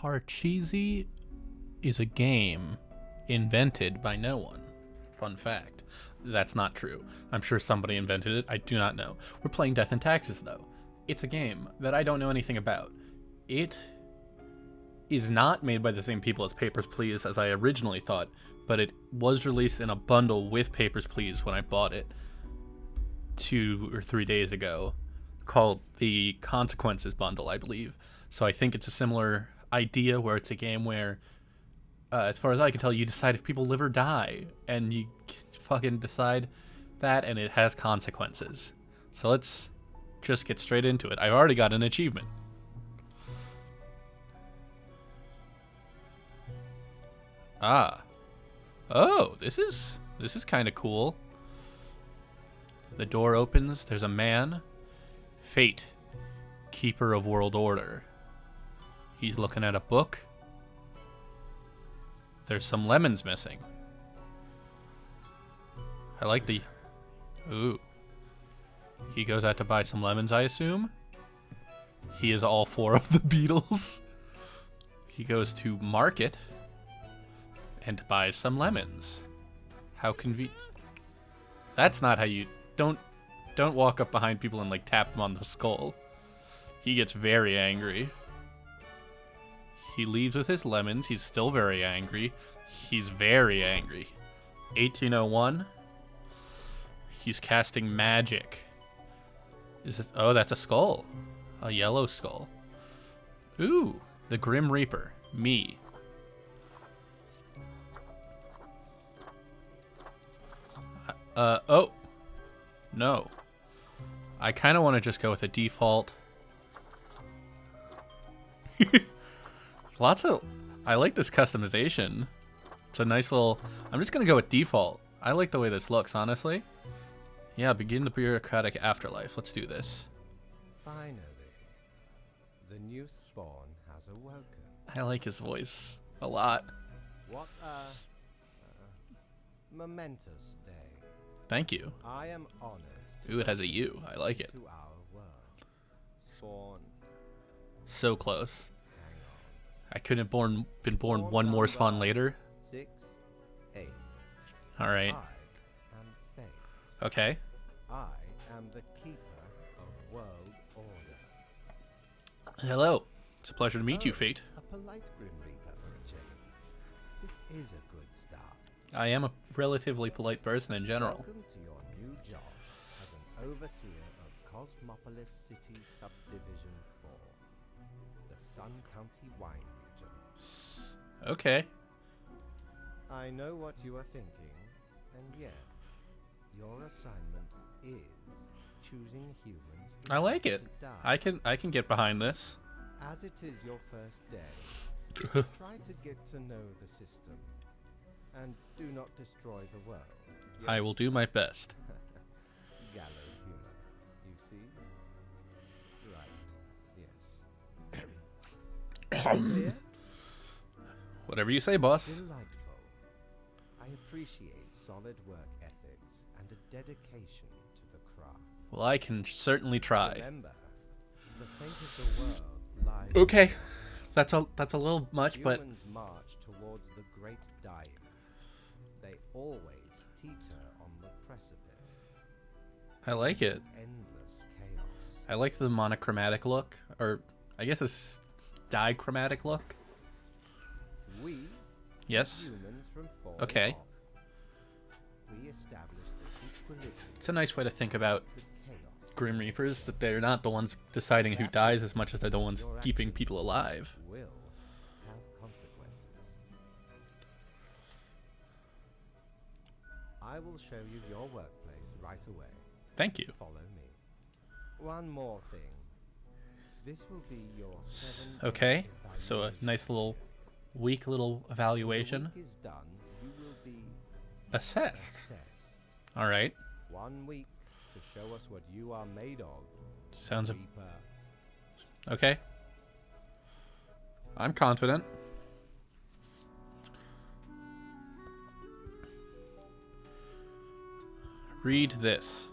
Parcheesi is a game invented by no one. Fun fact. That's not true. I'm sure somebody invented it. I do not know. We're playing Death and Taxes, though. It's a game that I don't know anything about. It is not made by the same people as Papers, Please as I originally thought, but it was released in a bundle with Papers, Please when I bought it 2 or 3 days ago, called the Consequences bundle, I believe. So I think it's a similar idea where it's a game where, as far as I can tell, you decide if people live or die, and you fucking decide that, and it has consequences. So let's just get straight into it. I've already got an achievement. Ah. Oh, this is kind of cool. The door opens. There's a man. Fate, Keeper of World Order. He's looking at a book. There's some lemons missing. I like the... Ooh. He goes out to buy some lemons, I assume. He is all 4 of the Beatles. He goes to market and buys some lemons. How convenient. That's not how you... Don't walk up behind people and like tap them on the skull. He gets very angry. He leaves with his lemons. He's still very angry. He's very angry. 1801. He's casting magic. Is it? Oh, that's a skull. A yellow skull. Ooh, the Grim Reaper. Me. Oh. No. I kind of want to just go with a default. I like this customization. It's a nice little... I'm just going to go with default. I like the way this looks, honestly. Yeah, begin the bureaucratic afterlife. Let's do this. Finally, the new spawn has awoken. I like his voice a lot. What a momentous day. Thank you. I am honored. Ooh, it has a U. I like it. To our world. Spawn. So close. Hang on. I couldn't have been born Spawn one more number spawn later. 6, 8. All right. I am fate. Okay. I am the keeper of world order. Hello. It's a pleasure to meet you, Oh, Fate. A polite Grim Reaper for a change. This is a good start. I am a relatively polite person in general. Welcome to your new job as an overseer of Cosmopolis City Subdivision 4, the Sun County wine region. Okay. I know what you are thinking, and yet, your assignment is choosing humans who I like want it. to die. I can get behind this. As it is your first day, try to get to know the system, and do not destroy the world. I will Yes? do my best. Gallows humor, you see? Right, yes. Clear? Whatever you say, boss. Delightful. I appreciate solid work ethics and a dedication to the craft. Well, I can certainly try. Remember, the fate of the world lies... Okay. That's a little much, but Humans march towards the great dying. They always teeter on the precipice. I like it. Endless chaos. I like the monochromatic look, or I guess it's dichromatic look. We Yes. humans from falling Okay. off. We establish the equilibrium, It's a nice way to think about the chaos. Grim Reapers, that they're not the ones deciding who dies as much as they're the ones keeping people alive. Will have consequences. I will show you your workplace right away. Thank you. Follow me. One more thing. This will be your 7-day Okay. So a evaluation. nice little weak little When the evaluation. week is done, you will be Assessed. assessed. All right. 1 week to show us what you are made of. Sounds Reaper. okay. I'm confident. Read this.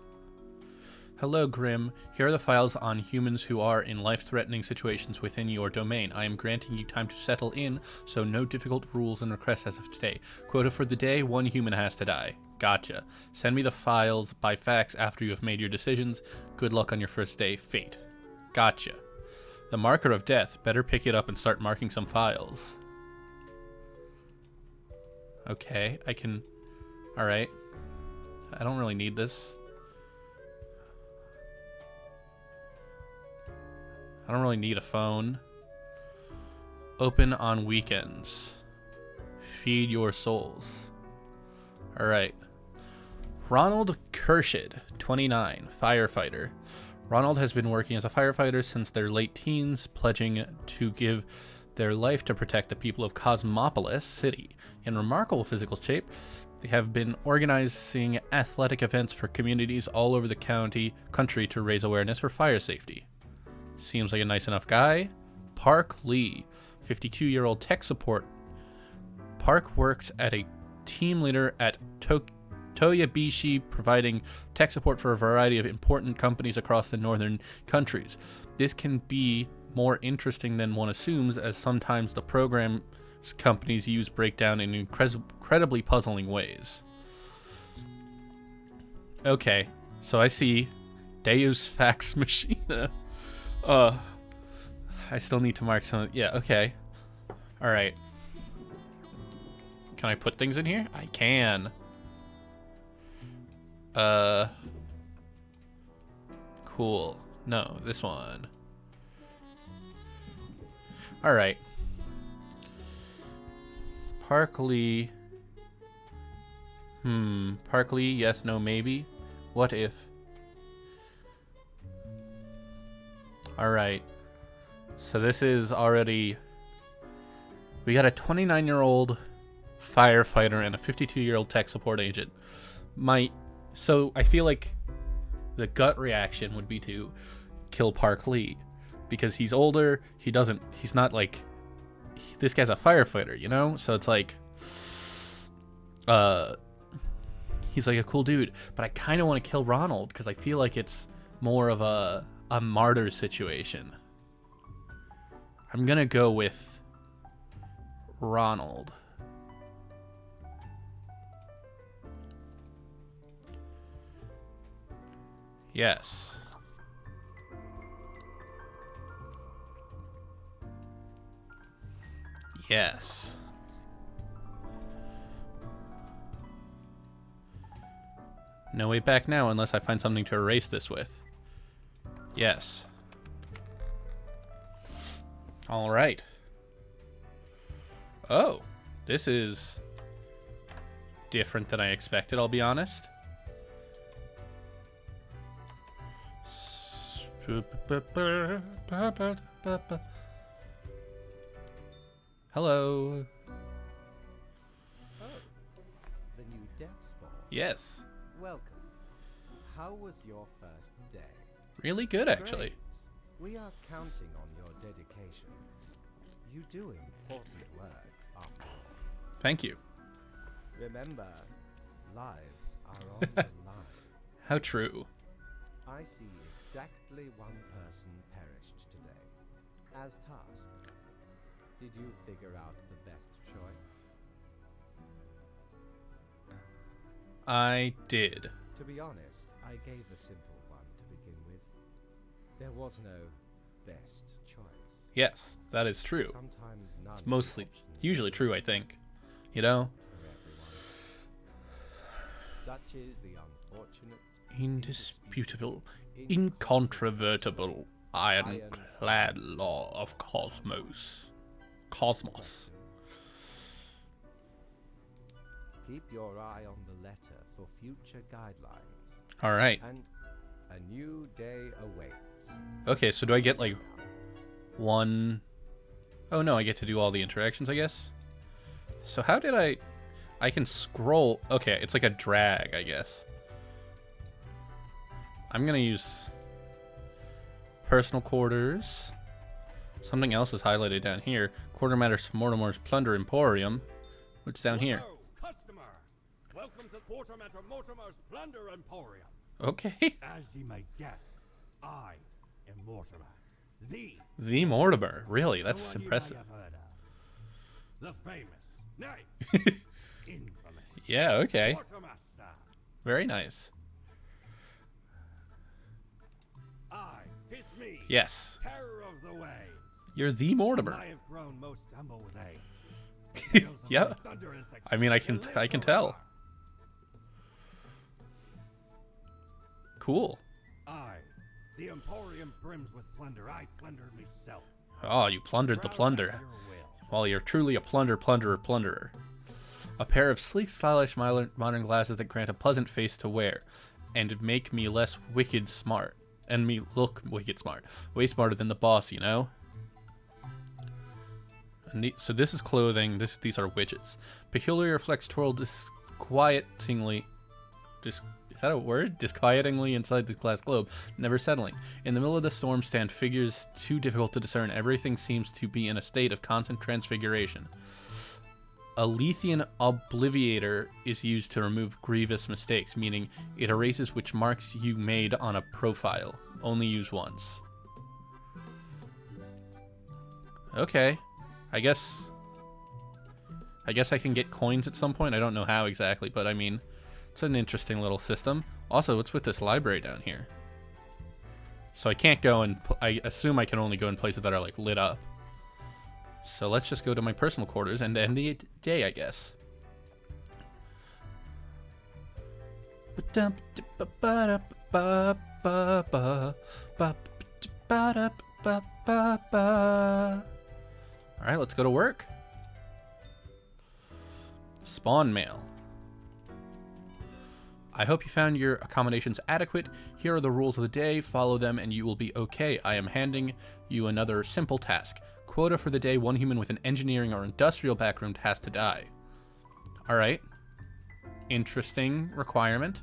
Hello, Grim. Here are the files on humans who are in life-threatening situations within your domain. I am granting you time to settle in, so no difficult rules and requests as of today. Quota for the day, 1 human has to die. Gotcha. Send me the files by fax after you have made your decisions. Good luck on your first day. Fate. Gotcha. The marker of death. Better pick it up and start marking some files. Okay, I can... Alright. I don't really need this. I don't really need a phone. Open on weekends. Feed your souls. Alright. Ronald Kershid, 29, firefighter. Ronald has been working as a firefighter since their late teens, pledging to give their life to protect the people of Cosmopolis City. In remarkable physical shape, they have been organizing athletic events for communities all over the country to raise awareness for fire safety. Seems like a nice enough guy. Park Lee, 52-year-old tech support. Park works as a team leader at Toyabishi, providing tech support for a variety of important companies across the northern countries. This can be more interesting than one assumes, as sometimes the programs companies use break down in incredibly puzzling ways. Okay, so I see Deus Ex Machina. I still need to mark some. Yeah, okay. Alright. Can I put things in here? I can. Cool. No, this one. Alright. Park Lee. Park Lee, yes, no, maybe. What if? Alright. So this is already... We got a 29-year-old firefighter and a 52-year-old tech support agent. So I feel like the gut reaction would be to kill Park Lee. Because he's older, he's not like... This guy's a firefighter, you know? So it's like... He's like a cool dude. But I kind of want to kill Ronald, because I feel like it's more of a martyr situation. I'm gonna go with Ronald. Yes. Yes. No way back now unless I find something to erase this with. Yes. All right. Oh, this is different than I expected, I'll be honest. Hello. Oh, the new death spawn. Yes. Welcome. How was your first day? Really good, actually. Great. We are counting on your dedication. You do important work, after all. Thank you. Remember, lives are on the line. How true. I see exactly one person perished today. As tasked, did you figure out the best choice? I did. To be honest, I gave a simple one to begin with. There was no best choice. Yes, that is true. Sometimes none It's of the mostly, options usually true, I think. You know? for everyone. Such is the unfortunate, Indisputable, incontrovertible, ironclad law of Cosmos. Keep your eye on the letter for future guidelines. All right. And a new day awaits. Okay, so do I get like one... Oh no, I get to do all the interactions, I guess. So how did I can scroll... Okay, it's like a drag, I guess. I'm gonna use personal quarters. Something else is highlighted down here. Quartermaster Mortimer's Plunder Emporium. What's down here? Hello, customer. Welcome to Quartermaster Mortimer's Plunder Emporium. Okay. As ye may guess, I am Mortimer, The Mortimer. Really? That's the one impressive. you may have heard of. The famous, nay, infamous Yeah, okay. Mortimer Star. Very nice. I, 'tis me, Yes. terror of the waves. You're the Mortimer. I have grown most humble with age. Tales of Yeah. my thunderous I mean, I exploits can live I can forever. tell. Cool. I, the Emporium brims with plunder. I plundered myself. Oh, you plundered the Proud plunder. as your will. Well, you're truly a plunderer. A pair of sleek, stylish modern glasses that grant a pleasant face to wear, and make me less wicked smart, and me look wicked smart, way smarter than the boss, you know. And so this is clothing. These are widgets. Peculiar reflects twirl disquietingly. Is that a word? Disquietingly inside this glass globe, never settling. In the middle of the storm stand figures too difficult to discern. Everything seems to be in a state of constant transfiguration. A Lethean Obliviator is used to remove grievous mistakes, meaning it erases which marks you made on a profile. Only use once. Okay. I guess I can get coins at some point. I don't know how exactly, but I mean, it's an interesting little system. Also, what's with this library down here? So I can't go and... I assume I can only go in places that are, like, lit up. So let's just go to my personal quarters and end the day, I guess. Alright, let's go to work. Spawn mail. I hope you found your accommodations adequate. Here are the rules of the day. Follow them and you will be okay. I am handing you another simple task. Quota for the day, one human with an engineering or industrial background has to die. Alright. Interesting requirement.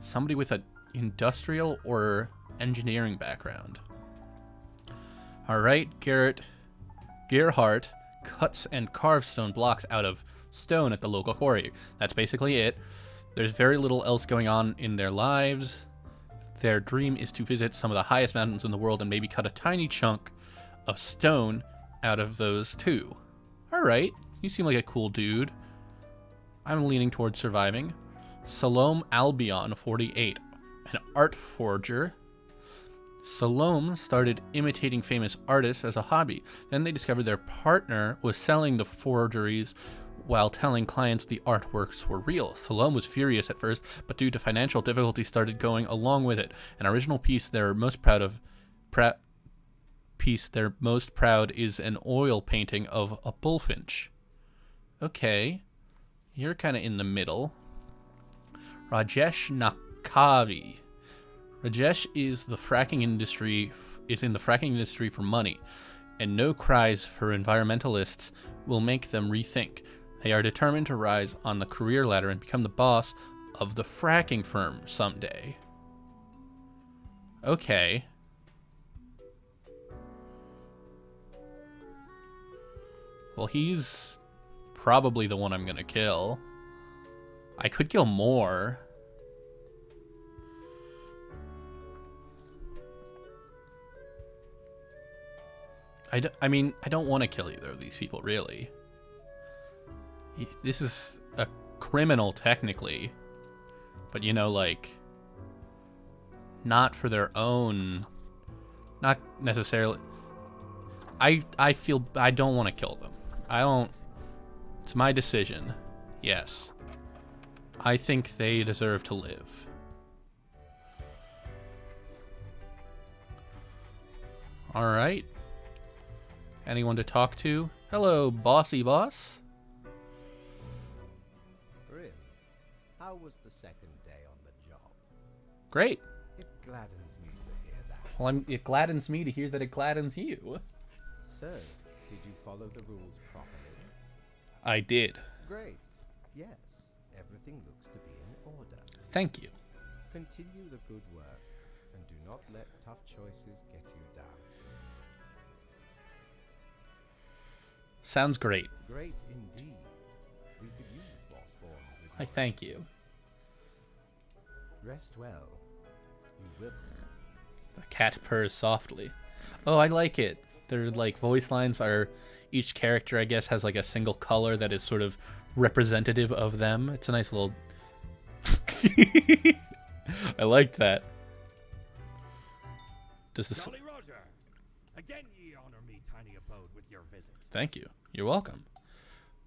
Somebody with an industrial or engineering background. Alright, Gerhardt cuts and carves stone blocks out of stone at the local quarry. That's basically it. There's very little else going on in their lives. Their dream is to visit some of the highest mountains in the world and maybe cut a tiny chunk of stone out of those too. Alright, you seem like a cool dude. I'm leaning towards surviving. Salome Albion, 48, an art forger. Salome started imitating famous artists as a hobby. Then they discovered their partner was selling the forgeries while telling clients the artworks were real. Salome was furious at first, but due to financial difficulties started going along with it. An original piece they're most proud is an oil painting of a bullfinch. Okay, you're kind of in the middle. Rajesh Nakavi. Rajesh is in the fracking industry for money, and no cries for environmentalists will make them rethink. They are determined to rise on the career ladder and become the boss of the fracking firm someday. Okay. Well, he's probably the one I'm gonna kill. I could kill more. I mean, I don't want to kill either of these people, really. This is a criminal, technically. But, you know, like... not for their own... not necessarily... I feel... I don't want to kill them. I don't... It's my decision. Yes. I think they deserve to live. Alright. Anyone to talk to? Hello, bossy boss. Grim, how was the second day on the job? Great. It gladdens me to hear that. Well, it gladdens me to hear that it gladdens you. So, did you follow the rules properly? I did. Great. Yes, everything looks to be in order. Thank you. Continue the good work, and do not let tough choices get you down. Sounds great. Great indeed. We could use more spawns with I you. thank you. Rest well. You will. The cat purrs softly. Oh, I like it. Their like voice lines are, each character I guess has like a single color that is sort of representative of them. It's a nice little. I like that. Does this? Jolly Roger, again ye honor me tiny abode with your visit. Thank you. You're welcome.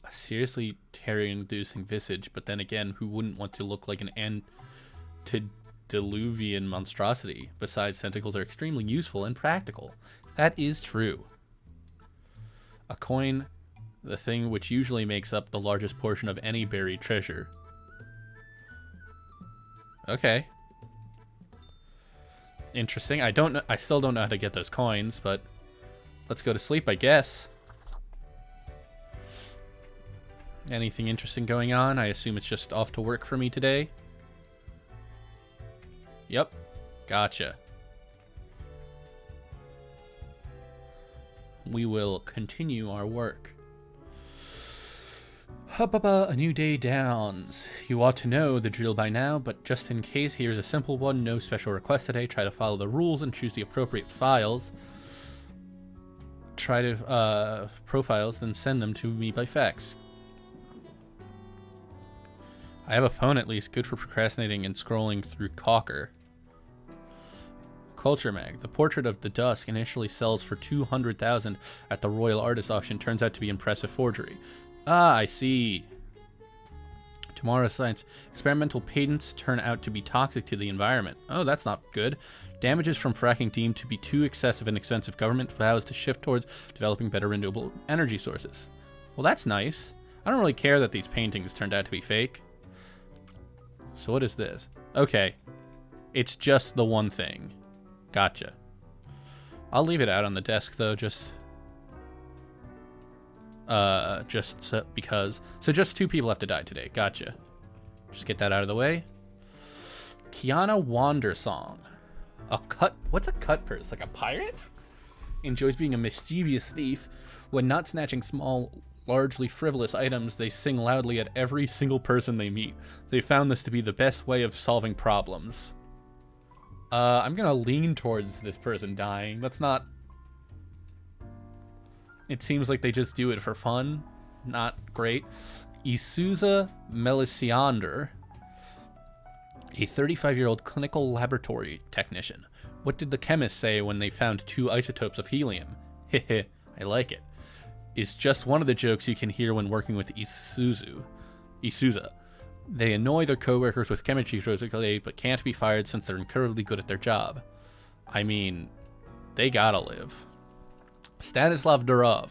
A seriously terror-inducing visage, but then again, who wouldn't want to look like an antediluvian monstrosity? Besides, tentacles are extremely useful and practical. That is true. A coin, the thing which usually makes up the largest portion of any buried treasure. Okay. Interesting. I still don't know how to get those coins, but let's go to sleep, I guess. Anything interesting going on? I assume it's just off to work for me today. Yep. Gotcha. We will continue our work. A new day dawns. You ought to know the drill by now, but just in case, here's a simple one. No special request today. Try to follow the rules and choose the appropriate files. Try to profiles, then send them to me by fax. I have a phone at least, good for procrastinating and scrolling through Cocker. Culture Mag. The portrait of the Dusk initially sells for 200,000 at the Royal Artist Auction. Turns out to be impressive forgery. Ah, I see. Tomorrow's Science. Experimental patents turn out to be toxic to the environment. Oh, that's not good. Damages from fracking deemed to be too excessive and expensive. Government vows to shift towards developing better renewable energy sources. Well, that's nice. I don't really care that these paintings turned out to be fake. So what is this? Okay. It's just the one thing. Gotcha. I'll leave it out on the desk, though, just so, because. So just 2 people have to die today. Gotcha. Just get that out of the way. Kiana Wandersong. What's a cut purse? Like a pirate? Enjoys being a mischievous thief. When not snatching small, largely frivolous items, they sing loudly at every single person they meet. They found this to be the best way of solving problems. I'm gonna lean towards this person dying. That's not... It seems like they just do it for fun. Not great. Isuza Melisiander, a 35-year-old clinical laboratory technician. What did the chemists say when they found 2 isotopes of helium? Hehe, I like it. Is just one of the jokes you can hear when working with Isuza. They annoy their coworkers with chemistry today, but can't be fired since they're incredibly good at their job. I mean, they gotta live. Stanislav Durov,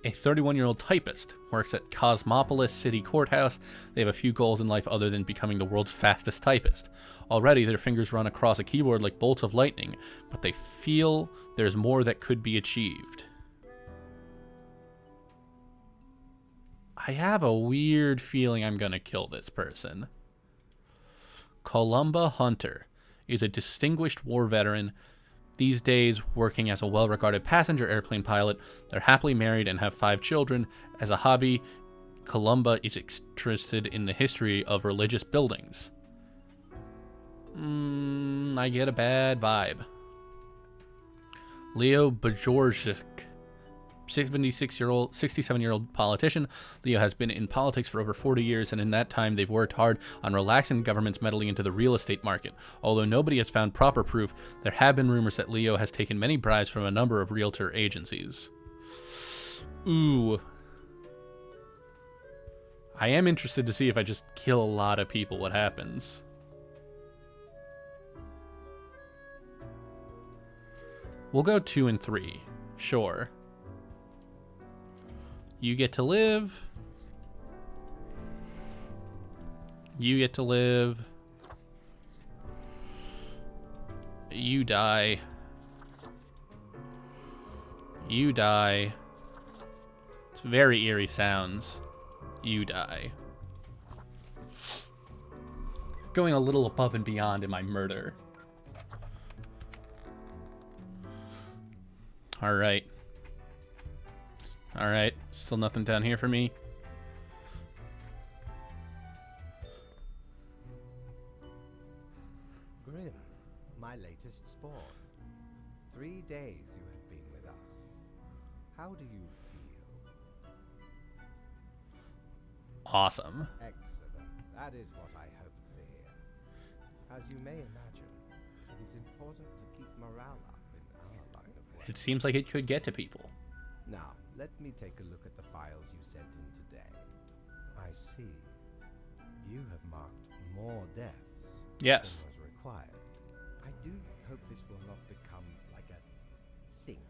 a 31-year-old typist, works at Cosmopolis City Courthouse. They have a few goals in life other than becoming the world's fastest typist. Already, their fingers run across a keyboard like bolts of lightning, but they feel there's more that could be achieved. I have a weird feeling I'm gonna kill this person. Columba Hunter is a distinguished war veteran, these days working as a well-regarded passenger airplane pilot. They're happily married and have 5 children. As a hobby, Columba is interested in the history of religious buildings. I get a bad vibe. Leo Bajorczyk, 67-year-old politician. Leo has been in politics for over 40 years, and in that time they've worked hard on relaxing government's meddling into the real estate market. Although nobody has found proper proof, there have been rumors that Leo has taken many bribes from a number of realtor agencies. Ooh. I am interested to see if I just kill a lot of people, what happens. We'll go 2 and 3. Sure. You get to live. You get to live. You die. You die. It's very eerie sounds. You die. Going a little above and beyond in my murder. Alright. Alright, still nothing down here for me. my latest spawn. 3 days you have been with us. How do you feel? Awesome. Excellent. That is what I hoped to hear. As you may imagine, it is important to keep morale up in our line of work. It seems like it could get to people. Now, let me take a look at the files you sent in today. I see. You have marked more deaths Yes. than was required. I do hope this will not become like a thing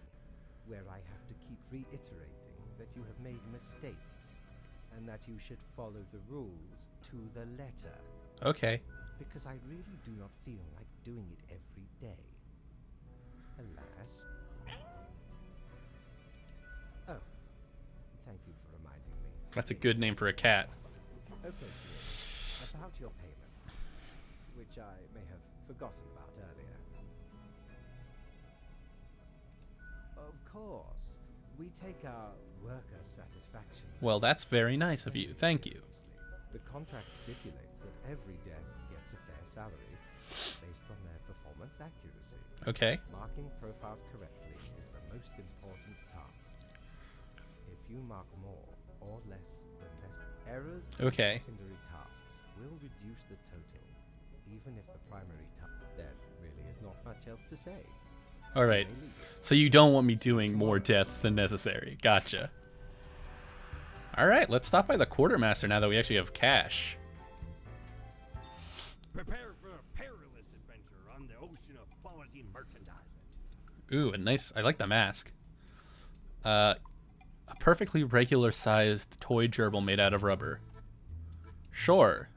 where I have to keep reiterating that you have made mistakes and that you should follow the rules to the letter, Okay. because I really do not feel like doing it every day. Alas. Oh, thank you for reminding me. That's a good name for a cat. Okay, dear. About your payment, which I may have forgotten about earlier. Of course, we take our worker satisfaction. Well, that's very nice of you. Thank you. seriously. The contract stipulates that every death gets a fair salary based on their performance accuracy. Okay. Marking profiles correctly is the most important task. If you mark more or less than errors in Okay. secondary tasks will reduce the total, even if the primary task. There really is not much else to say. All right. You may leave it. So you don't want me doing more deaths than necessary. Gotcha. All right, let's stop by the quartermaster now that we actually have cash. Prepare for a perilous adventure on the ocean of quality merchandising. Ooh, a nice. I like the mask. A perfectly regular-sized toy gerbil made out of rubber. Sure.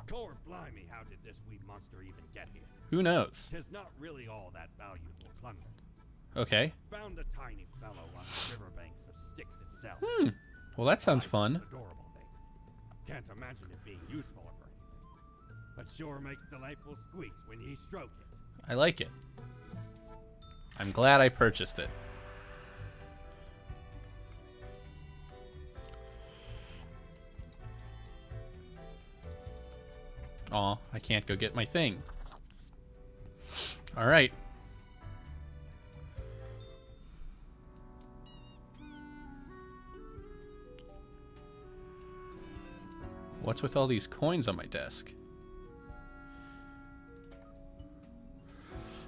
Core blimey, how did this wee monster even get here? Who knows? Tis not really all that valuable plunder. Okay. Found the tiny fellow on the riverbanks of Styx itself. Well, that sounds Nice, fun. Adorable thing. Can't imagine it being useful for anything. But sure makes delightful squeaks when ye stroke it. I like it. I'm glad I purchased it. Aw, I can't go get my thing. Alright. What's with all these coins on my desk?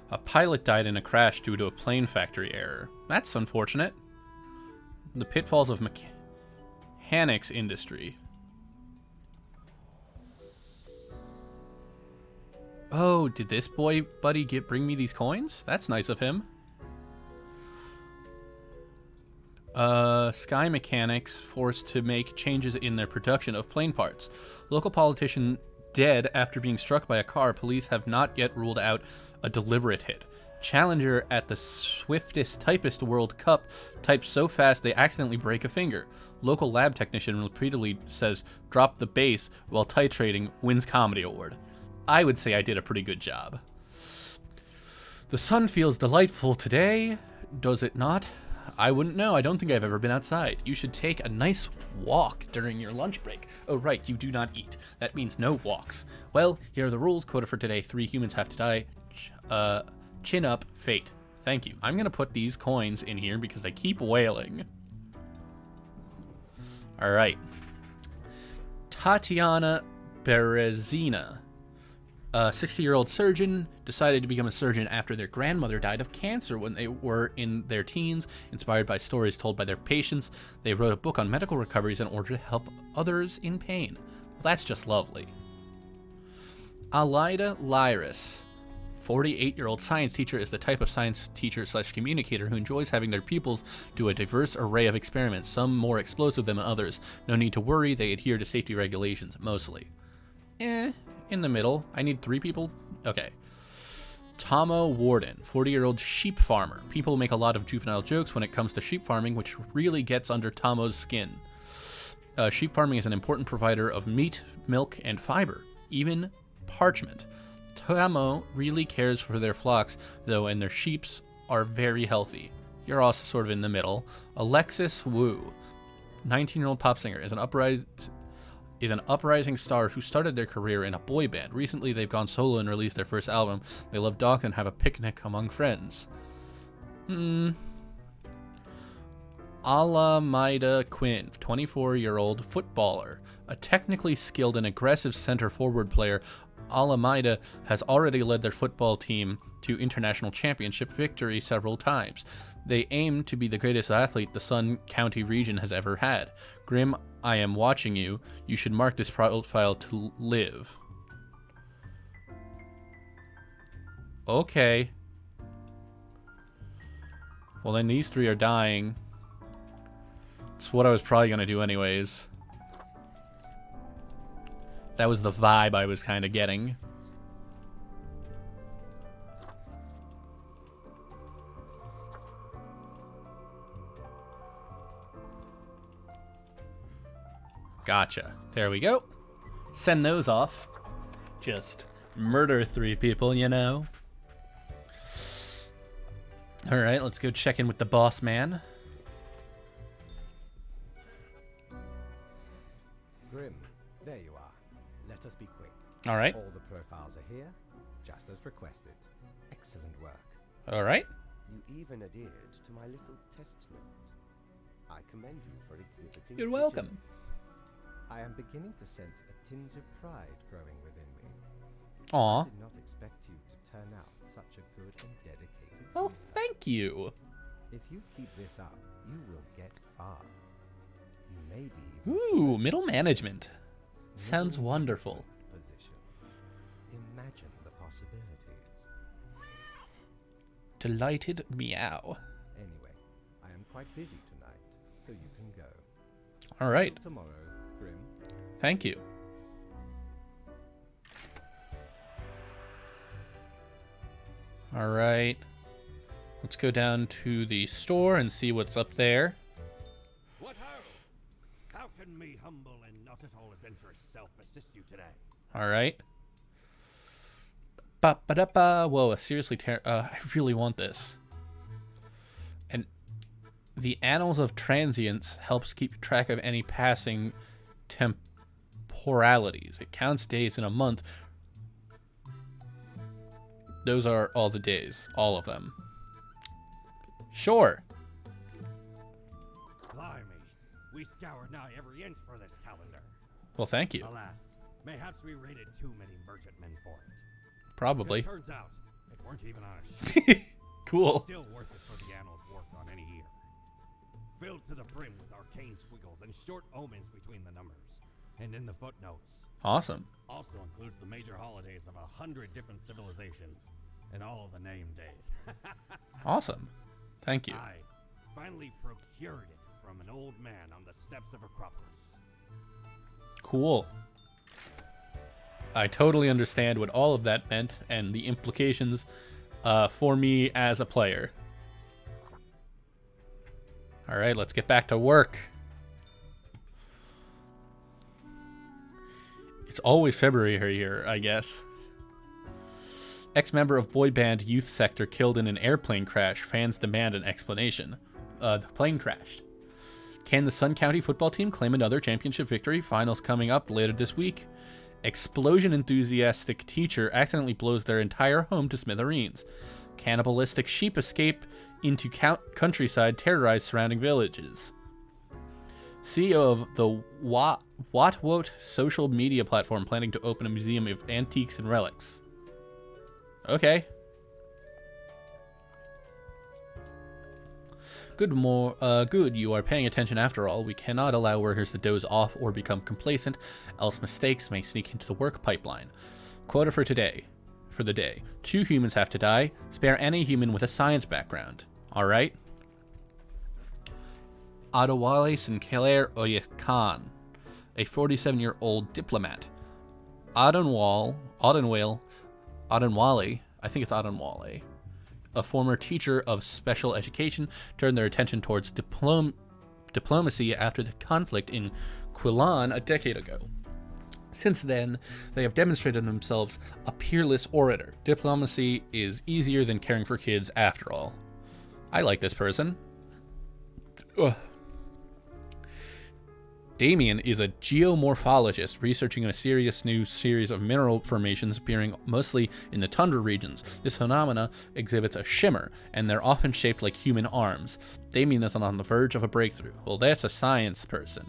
A pilot died in a crash due to a plane factory error. That's unfortunate. The pitfalls of mechanics industry. Oh, did this boy buddy bring me these coins? That's nice of him. Sky Mechanics forced to make changes in their production of plane parts. Local politician dead after being struck by a car. Police have not yet ruled out a deliberate hit. Challenger at the Swiftest Typist World Cup types so fast they accidentally break a finger. Local lab technician repeatedly says drop the bass while titrating, wins comedy award. I would say I did a pretty good job. The sun feels delightful today, does it not? I wouldn't know. I don't think I've ever been outside. You should take a nice walk during your lunch break. Oh, right, you do not eat. That means no walks. Well, here are the rules. Quota for today. 3 humans have to die. Chin up, fate. Thank you. I'm going to put these coins in here because they keep wailing. All right. Tatiana Berezina. A 60-year-old surgeon decided to become a surgeon after their grandmother died of cancer when they were in their teens. Inspired by stories told by their patients, they wrote a book on medical recoveries in order to help others in pain. Well, that's just lovely. Alida Lyris. 48-year-old science teacher is the type of science teacher / communicator who enjoys having their pupils do a diverse array of experiments, some more explosive than others. No need to worry, they adhere to safety regulations, mostly. In the middle. I need 3 people? Okay. Tomo Warden, 40-year-old sheep farmer. People make a lot of juvenile jokes when it comes to sheep farming, which really gets under Tomo's skin. Sheep farming is an important provider of meat, milk, and fiber, even parchment. Tomo really cares for their flocks, though, and their sheeps are very healthy. You're also sort of in the middle. Alexis Wu, 19-year-old pop singer, is an is an uprising star who started their career in a boy band. Recently, they've gone solo and released their first album. They love dogs and have a picnic among friends. Alameda Quinn, 24-year-old footballer. A technically skilled and aggressive center-forward player, Alameda has already led their football team to international championship victory several times. They aim to be the greatest athlete the Sun County region has ever had. Grim, I am watching you. You should mark this profile to live. Okay. Well, then these three are dying. It's what I was probably going to do anyways. That was the vibe I was kind of getting. Gotcha. There we go. Send those off. Just murder 3 people, you know. Alright, let's go check in with the boss man. Grim, there you are. Let us be quick. Alright. All the profiles are here, just as requested. Excellent work. Alright. You even adhered to my little test note. I commend you for exhibiting. You're welcome. I am beginning to sense a tinge of pride growing within me. Aw. I did not expect you to turn out such a good and dedicated Well, leader. thank you. If you keep this up, you will get far. You may be Ooh, middle management. Sounds middle wonderful. position. Imagine the possibilities. Delighted meow. Anyway, I am quite busy tonight, so you can go. Alright. Till tomorrow, Grim. Thank you. Alright. Let's go down to the store and see what's up there. What ho? How can me humble and not at all adventurous self assist you today? Alright. Ba-ba-da-ba. Whoa, seriously, I really want this. And the Annals of Transience helps keep track of any passing temporalities. It counts days in a month. Those are all the days. All of them. Sure. Blimey, we scoured nigh every inch for this calendar. Well, thank you. Alas, mayhaps we raided too many merchantmen for it. Probably. Turns out, it weren't even on a ship. Cool. Still worth it for the annals work on any year. Filled to the brim with arcane squiggles and short omens between the numbers. And in the footnotes. Awesome. Also includes the major holidays of 100 different civilizations. And all the name days. Awesome. Thank you. I finally procured it from an old man on the steps of Acropolis. Cool. I totally understand what all of that meant and the implications for me as a player. Alright, let's get back to work. It's always February here, I guess. Ex-member of boy band Youth Sector killed in an airplane crash. Fans demand an explanation. The plane crashed. Can the Sun County football team claim another championship victory? Finals coming up later this week. Explosion enthusiastic teacher accidentally blows their entire home to smithereens. Cannibalistic sheep escape into countryside, terrorize surrounding villages. CEO of the Whatwot social media platform planning to open a museum of antiques and relics. Okay. Good, you are paying attention after all. We cannot allow workers to doze off or become complacent, else mistakes may sneak into the work pipeline. Quota for today. For the day. 2 humans have to die. Spare any human with a science background. Alright? Adewale Sinclair Oyekan, a 47-year-old diplomat. Adenwale, I think it's Adenwale, a former teacher of special education, turned their attention towards diplomacy after the conflict in Quillan a decade ago. Since then, they have demonstrated themselves a peerless orator. Diplomacy is easier than caring for kids after all. I like this person. Ugh. Damien is a geomorphologist researching a serious new series of mineral formations appearing mostly in the tundra regions. This phenomena exhibits a shimmer, and they're often shaped like human arms. Damien is on the verge of a breakthrough. Well, that's a science person.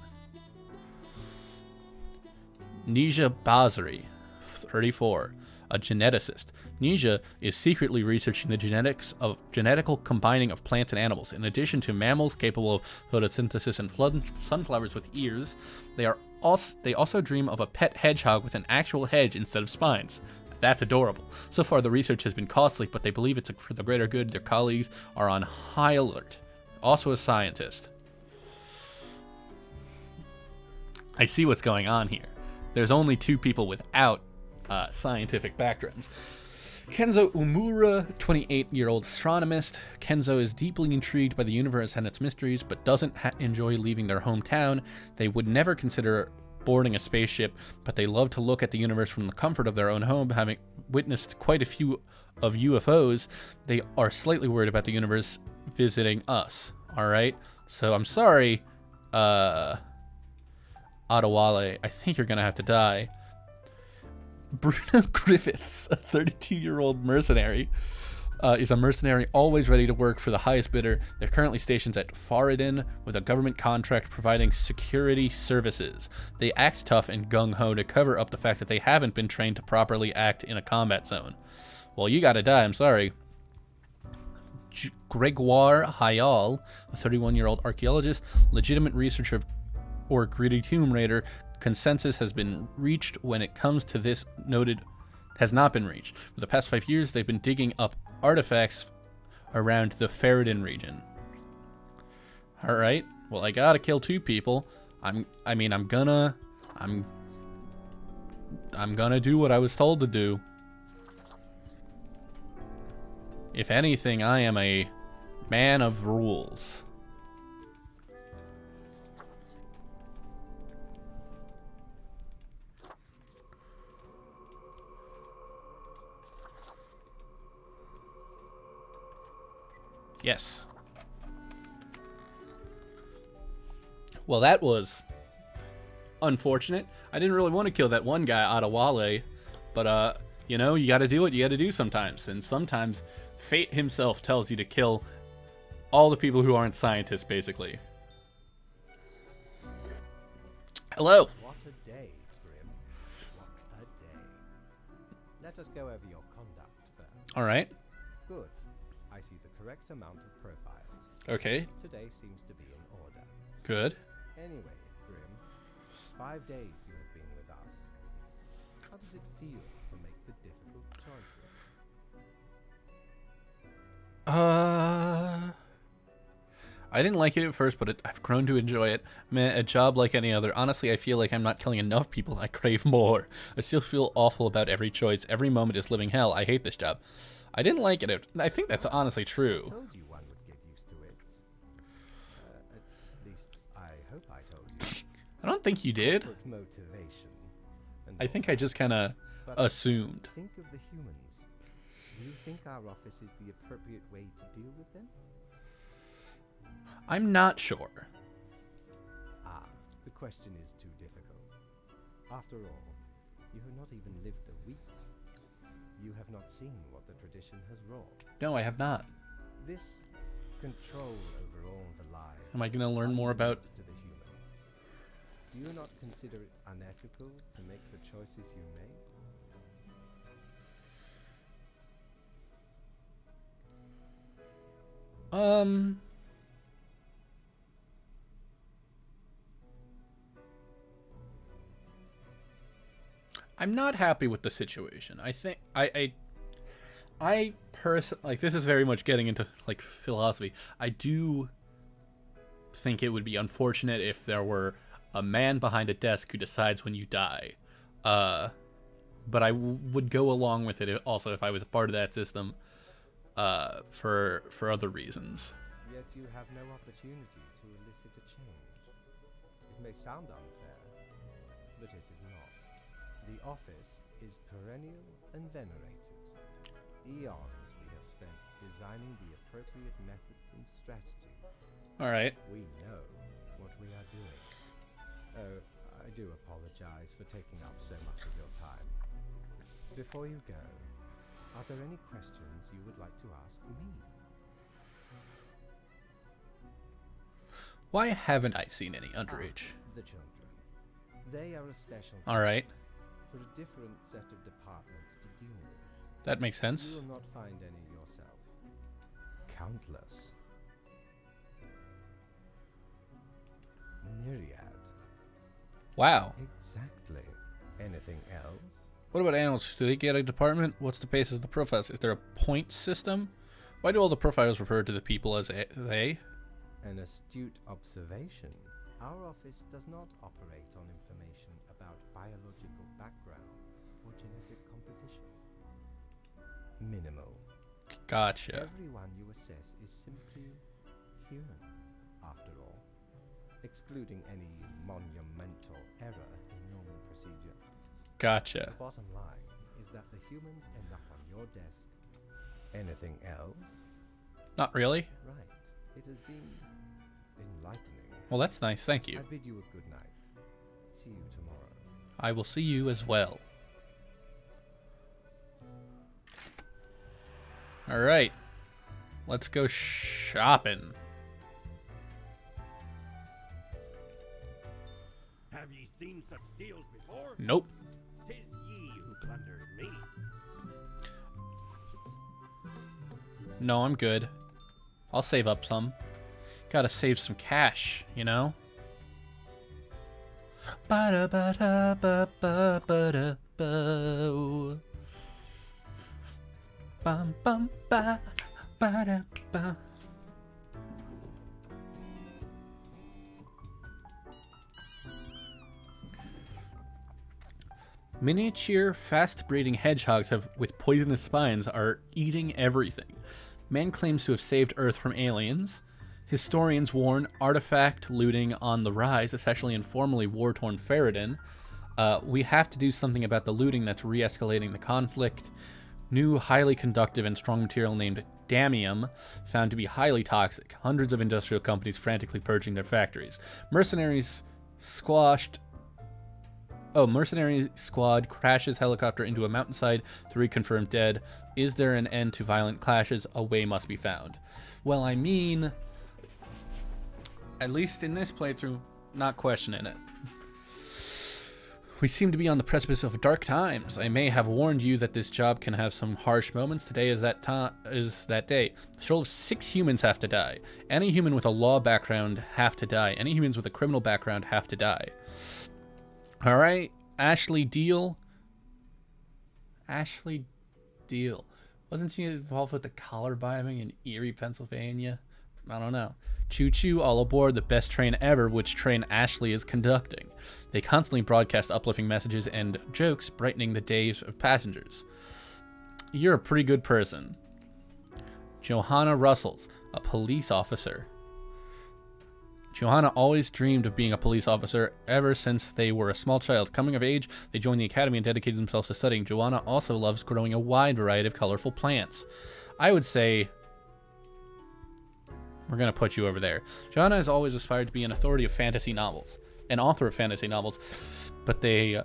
Nija Basri, 34, a geneticist. Nija is secretly researching the genetical combining of plants and animals. In addition to mammals capable of photosynthesis and sunflowers with ears, they also dream of a pet hedgehog with an actual hedge instead of spines. That's adorable. So far, the research has been costly, but they believe it's for the greater good. Their colleagues are on high alert. Also a scientist. I see what's going on here. There's only 2 people without scientific backgrounds. Kenzo Umura, 28-year-old astronomist. Kenzo is deeply intrigued by the universe and its mysteries, but doesn't enjoy leaving their hometown. They would never consider boarding a spaceship, but they love to look at the universe from the comfort of their own home. Having witnessed quite a few of UFOs, they are slightly worried about the universe visiting us. All right? So I'm sorry, Adewale, I think you're going to have to die. Bruno Griffiths, a 32-year-old mercenary, is a mercenary always ready to work for the highest bidder. They're currently stationed at Faradin with a government contract providing security services. They act tough and gung-ho to cover up the fact that they haven't been trained to properly act in a combat zone. Well, you gotta die, I'm sorry. Gregoire Hayal, a 31-year-old archaeologist, legitimate researcher or greedy tomb raider. Consensus has been reached when it comes to this has not been reached. For the past 5 years, they've been digging up artifacts around the Faradin region. All right. Well, I gotta kill 2 people. I'm gonna do what I was told to do. If anything, I am a man of rules. Yes. Well, that was unfortunate. I didn't really want to kill that one guy, Adewale, but you know, you gotta do what you gotta do sometimes, and sometimes fate himself tells you to kill all the people who aren't scientists, basically. Hello. What a day, Grim. What a day. Let us go over your conduct first. All right. Good. I see the correct amount of profiles. Okay. Today seems to be in order. Good. Anyway, Grim, 5 days you have been with us. How does it feel to make the difficult choices? I didn't like it at first, but I've grown to enjoy it. Man, a job like any other. Honestly, I feel like I'm not killing enough people. I crave more. I still feel awful about every choice. Every moment is living hell. I hate this job. I didn't like it. I think that's honestly true. I told you one would get used to it. At least, I hope I told you. I don't think you did. Corporate motivation. And I think I just kind of but assumed. think of the humans. Do you think our office is the appropriate way to deal with them? I'm not sure. Ah, the question is too difficult. After all, you have not even lived a week. You have not seen what the tradition has wrought. No, I have not. This control over all the lives. Am I going to learn more about... unbeknownst to the humans. Do you not consider it unethical to make the choices you make? I'm not happy with the situation. I think I personally, like, this is very much getting into like philosophy. I do think it would be unfortunate if there were a man behind a desk who decides when you die. But I would go along with it also if I was a part of that system, for other reasons. Yet you have no opportunity to elicit a change. It may sound unfair, but it is not. The office is perennial and venerated. Eons we have spent designing the appropriate methods and strategies. All right. We know what we are doing. Oh, I do apologize for taking up so much of your time. Before you go, are there any questions you would like to ask me? Why haven't I seen any underage? The children. They are a special All right, case for a different set of departments to deal with. that makes You sense. will not find any yourself. Countless. Myriad. Wow. Exactly. Anything else? What about animals? Do they get a department? What's the basis of the profiles? Is there a point system? Why do all the profiles refer to the people as they? An astute observation. Our office does not operate on information about biological backgrounds or genetic composition. Minimal. Gotcha. Everyone you assess is simply human, after all, excluding any monumental error in normal procedure. Gotcha. The bottom line is that the humans end up on your desk. Anything else? Not really. Right. It has been enlightening. Well, that's nice. Thank you. I bid you a good night. See you tomorrow. I will see you as well. All right. Let's go shopping. Have ye seen such deals before? Nope. 'Tis ye who plunders me. No, I'm good. I'll save up some. Gotta save some cash, you know? Ba-da-ba-da-ba-ba-ba-da-ba. Bum bum ba ba-da-ba. Miniature, fast-breeding hedgehogs with poisonous spines are eating everything. Man claims to have saved Earth from aliens. Historians warn artifact looting on the rise, especially in formerly war-torn Faradin. We have to do something about the looting that's re-escalating the conflict. New, highly conductive and strong material named Damium found to be highly toxic. Hundreds of industrial companies frantically purging their factories. Mercenary squad crashes helicopter into a mountainside, 3 confirmed dead. Is there an end to violent clashes? A way must be found. Well, I mean, at least in this playthrough, not questioning it. We seem to be on the precipice of dark times. I may have warned you that this job can have some harsh moments. Today is that day. A total of 6 humans have to die. Any human with a law background have to die. Any humans with a criminal background have to die. All right, Ashley Deal. Ashley Deal. Wasn't she involved with the collar bombing in Erie, Pennsylvania? I don't know. Choo-choo, all aboard the best train ever, which train Ashley is conducting. They constantly broadcast uplifting messages and jokes, brightening the days of passengers. You're a pretty good person. Johanna Russells, a police officer. Johanna always dreamed of being a police officer ever since they were a small child. Coming of age, they joined the academy and dedicated themselves to studying. Johanna also loves growing a wide variety of colorful plants. I would say we're going to put you over there. Johanna has always aspired to be an authority of fantasy novels, an author of fantasy novels, but they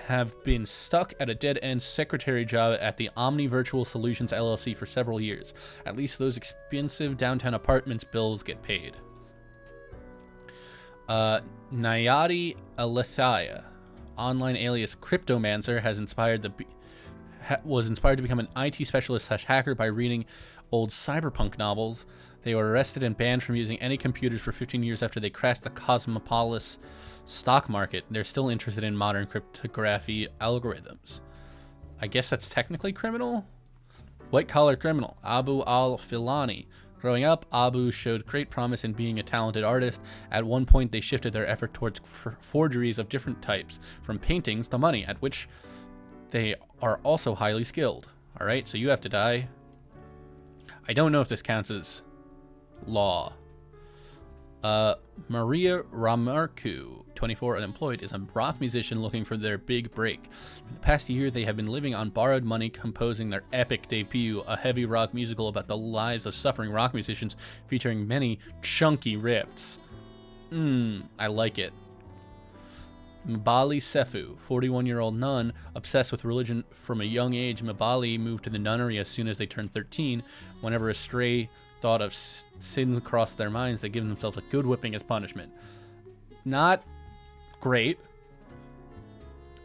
have been stuck at a dead-end secretary job at the Omni Virtual Solutions LLC for several years. At least those expensive downtown apartments bills get paid. Nayati Alethia, online alias Cryptomancer, was inspired to become an IT specialist / hacker by reading old cyberpunk novels. They were arrested and banned from using any computers for 15 years after they crashed the Cosmopolis stock market. They're still interested in modern cryptography algorithms. I guess that's technically criminal? White-collar criminal, Abu al-Filani. Growing up, Abu showed great promise in being a talented artist. At one point, they shifted their effort towards forgeries of different types, from paintings to money, at which they are also highly skilled. Alright, so you have to die. I don't know if this counts as law. Maria Ramarcu, 24, unemployed, is a rock musician looking for their big break. For the past year, they have been living on borrowed money, composing their epic debut, a heavy rock musical about the lives of suffering rock musicians, featuring many chunky riffs. I like it. Mbali Sefu, 41-year-old nun, obsessed with religion from a young age. Mbali moved to the nunnery as soon as they turned 13. Whenever a stray thought of sins crossed their minds, they give themselves a good whipping as punishment. Not great.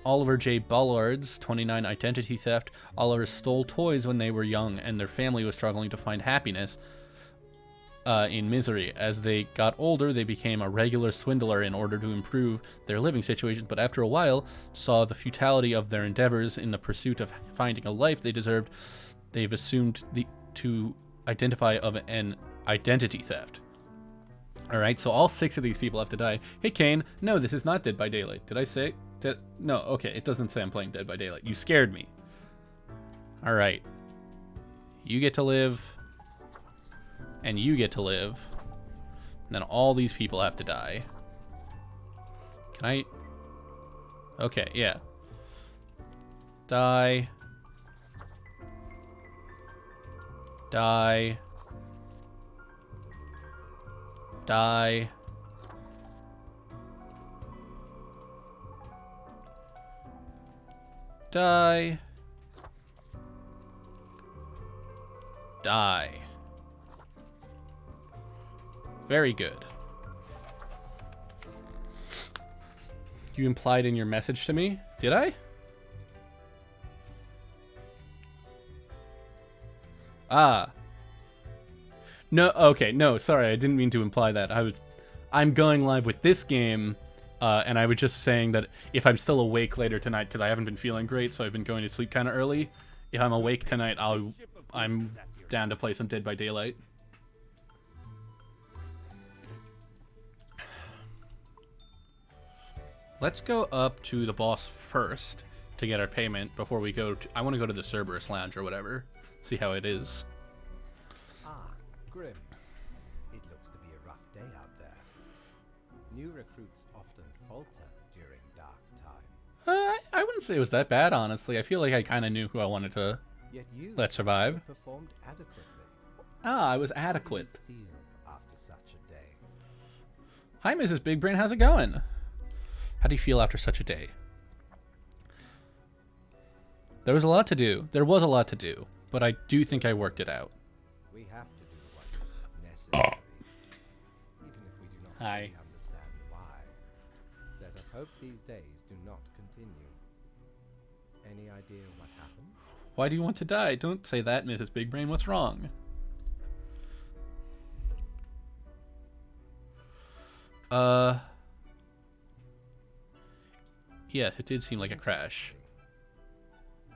Oliver J. Bullards, 29, identity theft. Oliver stole toys when they were young, and their family was struggling to find happiness in misery. As they got older, they became a regular swindler in order to improve their living situation, but after a while saw the futility of their endeavors in the pursuit of finding a life they deserved. They've assumed to identify of an identity theft. Alright, so all 6 of these people have to die. Hey, Kane. No, this is not Dead by Daylight. Did I say? No, okay, it doesn't say I'm playing Dead by Daylight. You scared me. Alright. You get to live. And you get to live. And then all these people have to die. Can I? Okay, yeah. Die. Die. Die. Die. Die. Very good. You implied in your message to me? Did I? Ah. No, okay, no, sorry, I didn't mean to imply that. I'm going live with this game, and I was just saying that if I'm still awake later tonight, because I haven't been feeling great, so I've been going to sleep kind of early. If I'm awake tonight, I'm down to play some Dead by Daylight. Let's go up to the boss first to get our payment before we go to... I want to go to the Cerberus Lounge or whatever. See how it is. Ah, Grim. It looks to be a rough day out there. New recruits often falter during dark time. I wouldn't say it was that bad, honestly. I feel like I kind of knew who I wanted to Yet you let survive. performed adequately. Ah, I was How do adequate. you feel after such a day? Hi, Mrs. Big Brain. How's it going? How do you feel after such a day? There was a lot to do. There was a lot to do, but I do think I worked it out. We have to do what is necessary, even if we do not Hi. fully understand why. Let us hope these days do not continue. Any idea what happened? Why do you want to die? Don't say that, Mrs. Big Brain. What's wrong? Yes, it did seem like a crash.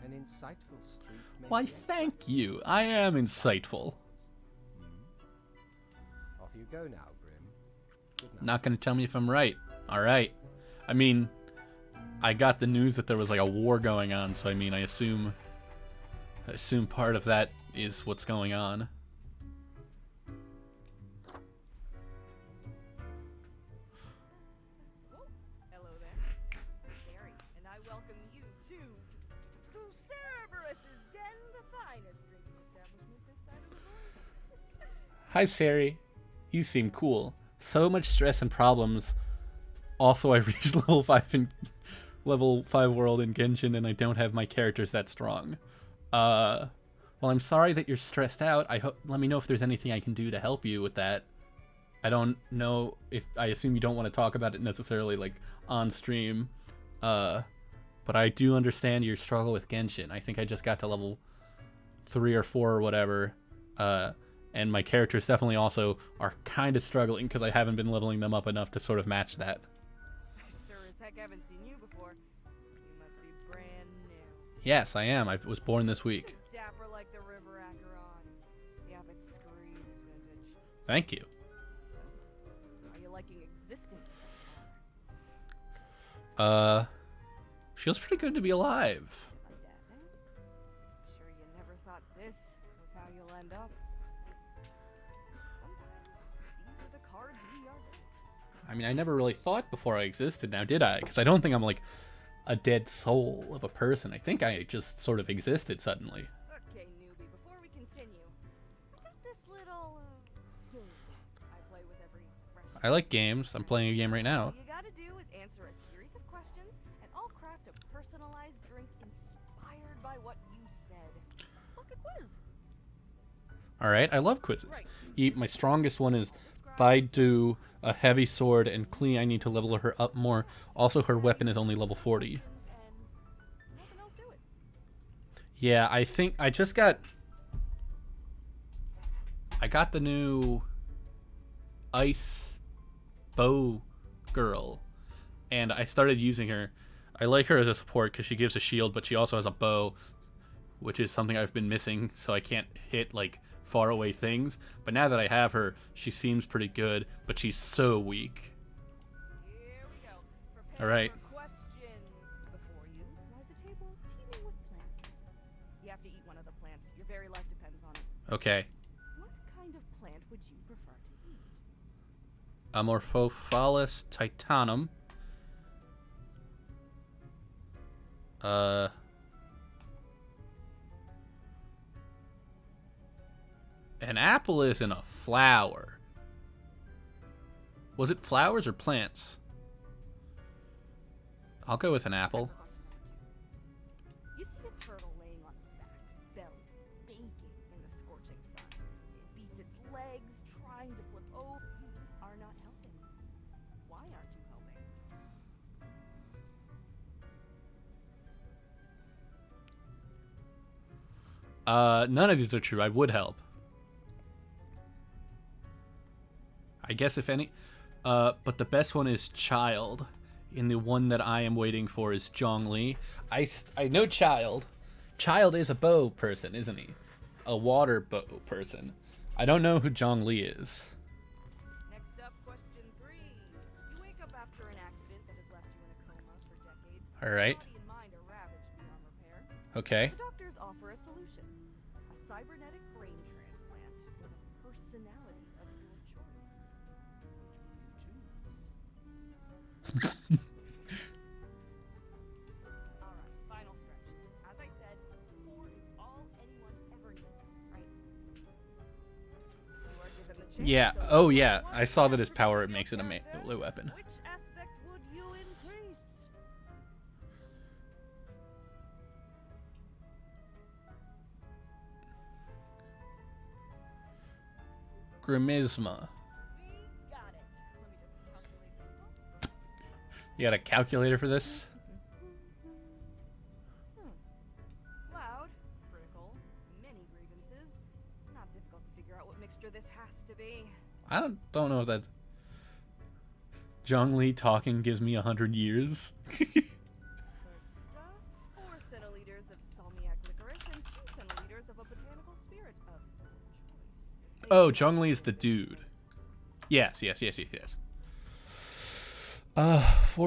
An insightful streak. Why, thank you. I am insightful. Off you go now, Grim. Good night. Not gonna tell me if I'm right. Alright. I mean, I got the news that there was like a war going on, so I mean, I assume part of that is what's going on. Hello there. Sari, and I welcome you to Cerberus's Den, the finest drinking establishment this side of the world. Hi, Sari. You seem cool. So much stress and problems. Also, I reached level 5 in level 5 world in Genshin, and I don't have my characters that strong. Well, I'm sorry that you're stressed out. Let me know if there's anything I can do to help you with that. I don't know if... I assume you don't want to talk about it necessarily, like, on stream. But I do understand your struggle with Genshin. I think I just got to level 3 or 4 or whatever. And my characters definitely also are kind of struggling because I haven't been leveling them up enough to sort of match that. Sure as heck haven't seen you before. You must be brand new. Yes, I am. I was born this week. Just dapper like the River Acheron. The outfit screams vintage. Thank you. So, are you liking existence thus far? Feels pretty good to be alive. Like that, eh? I'm sure you never thought this was how you'll end up. Sometimes these are the cards we are dealt. I mean, I never really thought before I existed now, did I? Because I don't think I'm like a dead soul of a person. I think I just sort of existed suddenly. Okay, newbie, before we continue, I got this little game I play with every fresh. I like games. I'm playing a game right now. All you gotta do is answer a series of questions and I'll craft a personalized drink inspired by what you said. It's like a quiz. All right, I love quizzes. Right. My strongest one is Baidu, a heavy sword, and Klee, I need to level her up more. Also, her weapon is only level 40. And nothing else to it. Yeah, I think I just got... I got the new ice bow girl, and I started using her. I like her as a support because she gives a shield, but she also has a bow, which is something I've been missing, so I can't hit, like, far away things. But now that I have her, she seems pretty good, but she's so weak. Here we go. Prepare All right. for question. Before you lies a table teeming with plants. You have to eat one of the plants. Your very life depends on it. Okay. What kind of plant would you prefer to eat? Amorphophallus titanum. An apple isn't a flower. Was it flowers or plants? I'll go with an apple. Question number 2. You see a turtle laying on its back, belly baking in the scorching sun. It beats its legs, trying to flip over. You are not helping. Why aren't you helping? None of these are true. I would help. I guess if any, but the best one is Child, and the one that I am waiting for is Zhongli. I know Child. Child is a bow person, isn't he? A water bow person. I don't know who Zhongli is. Next up, question 3. You wake up after an accident that has left you in a coma for decades. All right. Your body and mind are ravaged beyond repair. Okay. The doctors offer a solution. A cybernetic brain transplant with a personality of your choice. Which will you choose? Alright, final stretch. As I said, 4 is all anyone ever needs, right? You are given the chance Yeah. to Oh, level yeah. one I saw that his aspect power of your makes it a character. melee weapon. Which aspect would you increase? Grimizma. We got it. Let me just calculate the results. You got a calculator for this? Loud, critical, many grievances. Not difficult to figure out what mixture this has to be. I don't know if that's... Zhongli talking gives me 100 years. First up, 4 centiliters of salmiak licorice and 2 centiliters of a botanical spirit of your choice. Oh, Zhongli's the dude. Yes. 4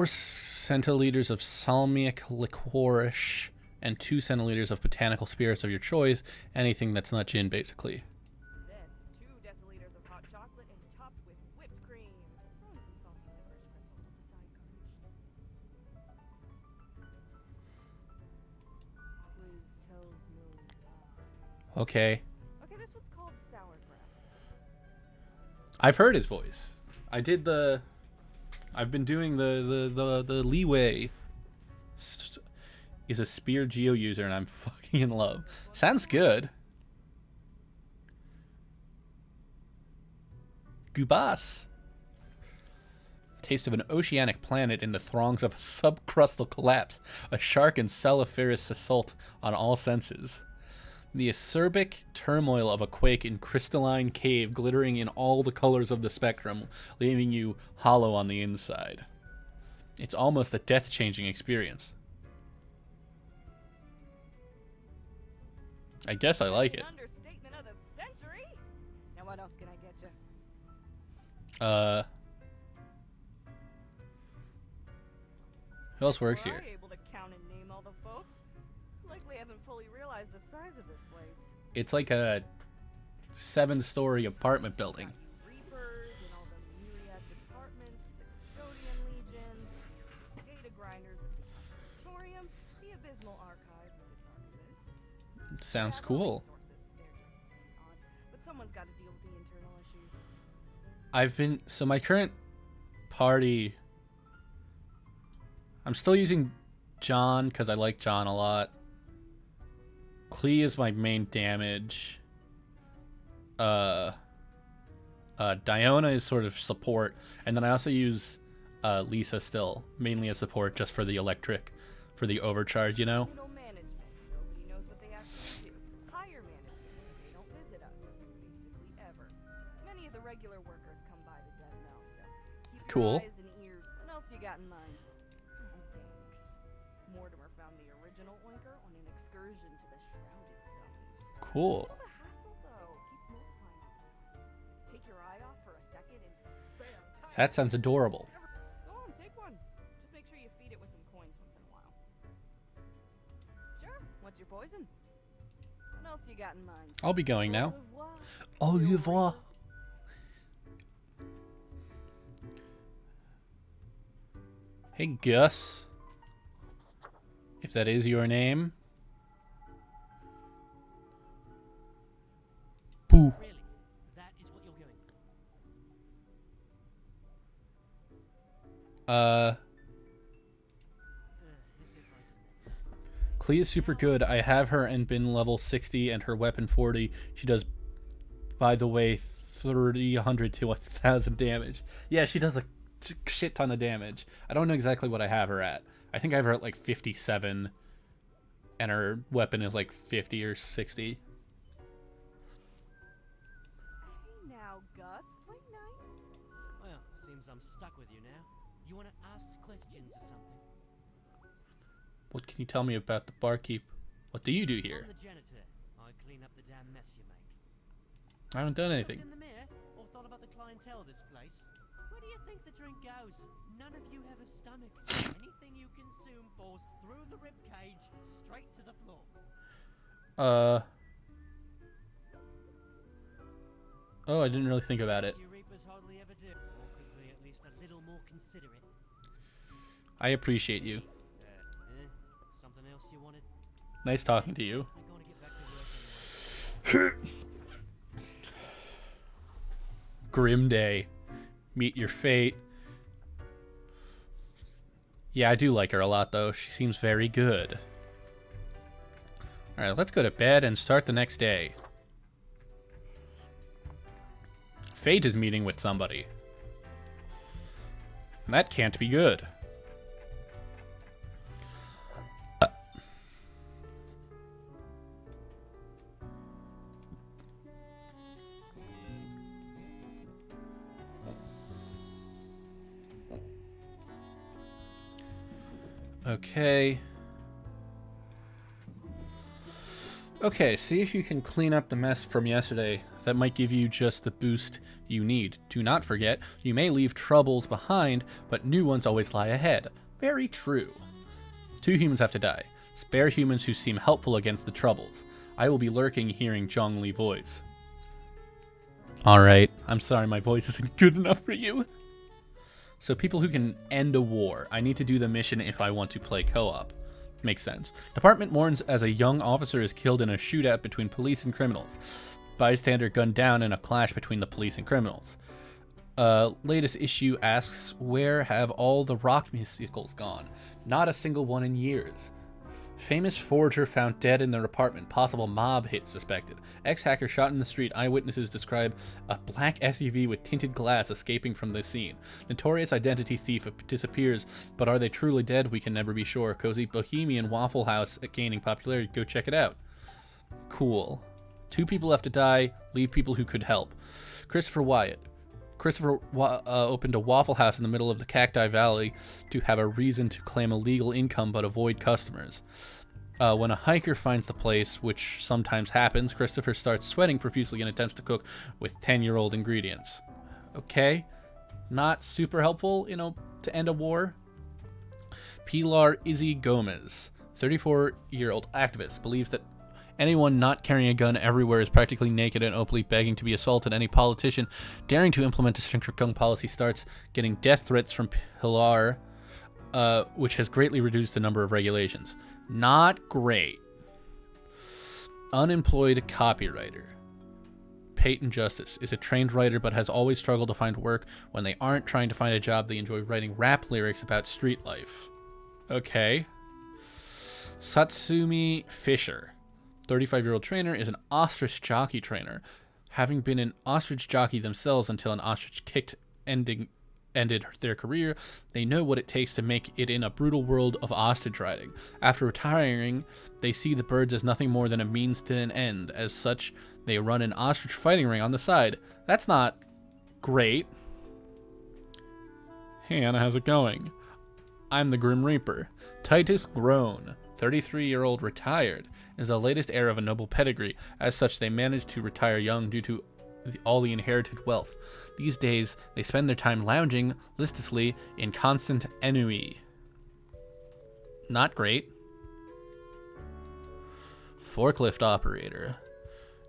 centiliters of salmiak licorice and 2 centiliters of botanical spirits of your choice. Anything that's not gin, basically. Then 2 deciliters of hot chocolate and topped with whipped cream. Throw in some salty licorice crystals as a side garnish. Quiz tells no lie. Okay. Okay, this one's called sauerkraut. I've heard his voice. I've been doing the leeway. Is a spear geo user and I'm fucking in love. Sounds good. Gubas. Taste of an oceanic planet in the throngs of a subcrustal collapse. A shark and saliferious assault on all senses. The acerbic turmoil of a quake in crystalline cave glittering in all the colors of the spectrum, leaving you hollow on the inside. It's almost a death-changing experience. I guess I like it. An understatement of the century. Now what else can I get you? Who else works Were here? I able to count and name all the folks? Likely haven't fully realized the size of this place. It's like a 7-story apartment building. Got you reapers and all the myriad departments, the custodian legion, the data grinders of the auditorium, the abysmal archive with its archivists. Sounds Yeah, the cool. resources, they're just odd, but someone's got to deal with the internal issues. So my current party, I'm still using John, because I like John a lot. Klee is my main damage. Diona is sort of support. And then I also use Lisa still, mainly as support, just for the electric, for the overcharge, you know? Middle management. Nobody knows what they actually do. Higher management. They don't visit us, basically ever. Many of the regular workers come by the den though, so keep Cool. your eyes and ears. What else you got in mind? Oh, thanks. Mortimer found the original Oinker on an excursion to the Shrouded Zones. Cool. Bit of a hassle though. Keeps multiplying all the time. Take your eye off for a second and bam. That sounds adorable. Go on, take one. Just make sure you feed it with some coins once in a while. Sure. What's your poison? What else you got in mind? I'll be going now. Au revoir. Au revoir. Hey, Gus. If that is your name. Boo. Really? That is what you're going for? As if I Klee is super good. I have her and bin level 60 and her weapon 40. She does, by the way, 300 to 1,000 damage. Yeah, she does a shit ton of damage. I don't know exactly what I have her at. I think I have her at like 57 and her weapon is like 50 or 60. Hey now, Gus. Play nice. Well, seems I'm stuck with you now. You want to ask questions or something? What can you tell me about the barkeep? What do you do here? I'm the janitor. I clean up the damn mess you make. I haven't done anything. Looked in the mirror or thought about the clientele of this place? Where do you think the drink goes? None of you have a stomach. Anything you consume falls through the rib cage straight to the floor. Oh, I didn't really think about it. You reapers hardly ever do. Or could be at least a little more considerate. I appreciate you. Something else you wanted? Nice talking to you. I'm going to get back to work anyway. Grim day. Meet your fate. Yeah, I do like her a lot, though. She seems very good. Alright, let's go to bed and start the next day. Fate is meeting with somebody. That can't be good. Okay. Okay, see if you can clean up the mess from yesterday. That might give you just the boost you need. Do not forget, you may leave troubles behind, but new ones always lie ahead. Very true. 2 humans have to die. Spare humans who seem helpful against the troubles. I will be lurking hearing Zhongli voice. Alright, I'm sorry my voice isn't good enough for you. So people who can end a war. I need to do the mission if I want to play co-op. Makes sense. Department mourns as a young officer is killed in a shootout between police and criminals. Bystander gunned down in a clash between the police and criminals. Latest issue asks, where have all the rock musicals gone? Not a single one in years. Famous forger found dead in their apartment. Possible mob hit suspected. Ex-hacker shot in the street. Eyewitnesses describe a black SUV with tinted glass escaping from the scene. Notorious identity thief disappears, but are they truly dead? We can never be sure. Cozy Bohemian Waffle House gaining popularity. Go check it out. Cool. 2 people left to die. Leave people who could help. Christopher Wyatt. Christopher opened a Waffle House in the middle of the Cacti Valley to have a reason to claim illegal income but avoid customers. When a hiker finds the place, which sometimes happens, Christopher starts sweating profusely and attempts to cook with 10-year-old ingredients. Okay. Not super helpful, to end a war. Pilar Izzy Gomez, 34-year-old activist, believes that anyone not carrying a gun everywhere is practically naked and openly begging to be assaulted. Any politician daring to implement a stricter gun policy starts getting death threats from Pilar, which has greatly reduced the number of regulations. Not great. Unemployed copywriter. Peyton Justice is a trained writer but has always struggled to find work. When they aren't trying to find a job, they enjoy writing rap lyrics about street life. Okay. Satsumi Fisher, 35-year-old trainer, is an ostrich jockey trainer. Having been an ostrich jockey themselves until an ostrich ended their career, they know what it takes to make it in a brutal world of ostrich riding. After retiring, they see the birds as nothing more than a means to an end. As such, they run an ostrich fighting ring on the side. That's not great. Hey Anna, how's it going? I'm the Grim Reaper. Titus Groan, 33-year-old retired, is the latest heir of a noble pedigree. As such, they managed to retire young due to all the inherited wealth. These days, they spend their time lounging listlessly in constant ennui. Not great. Forklift operator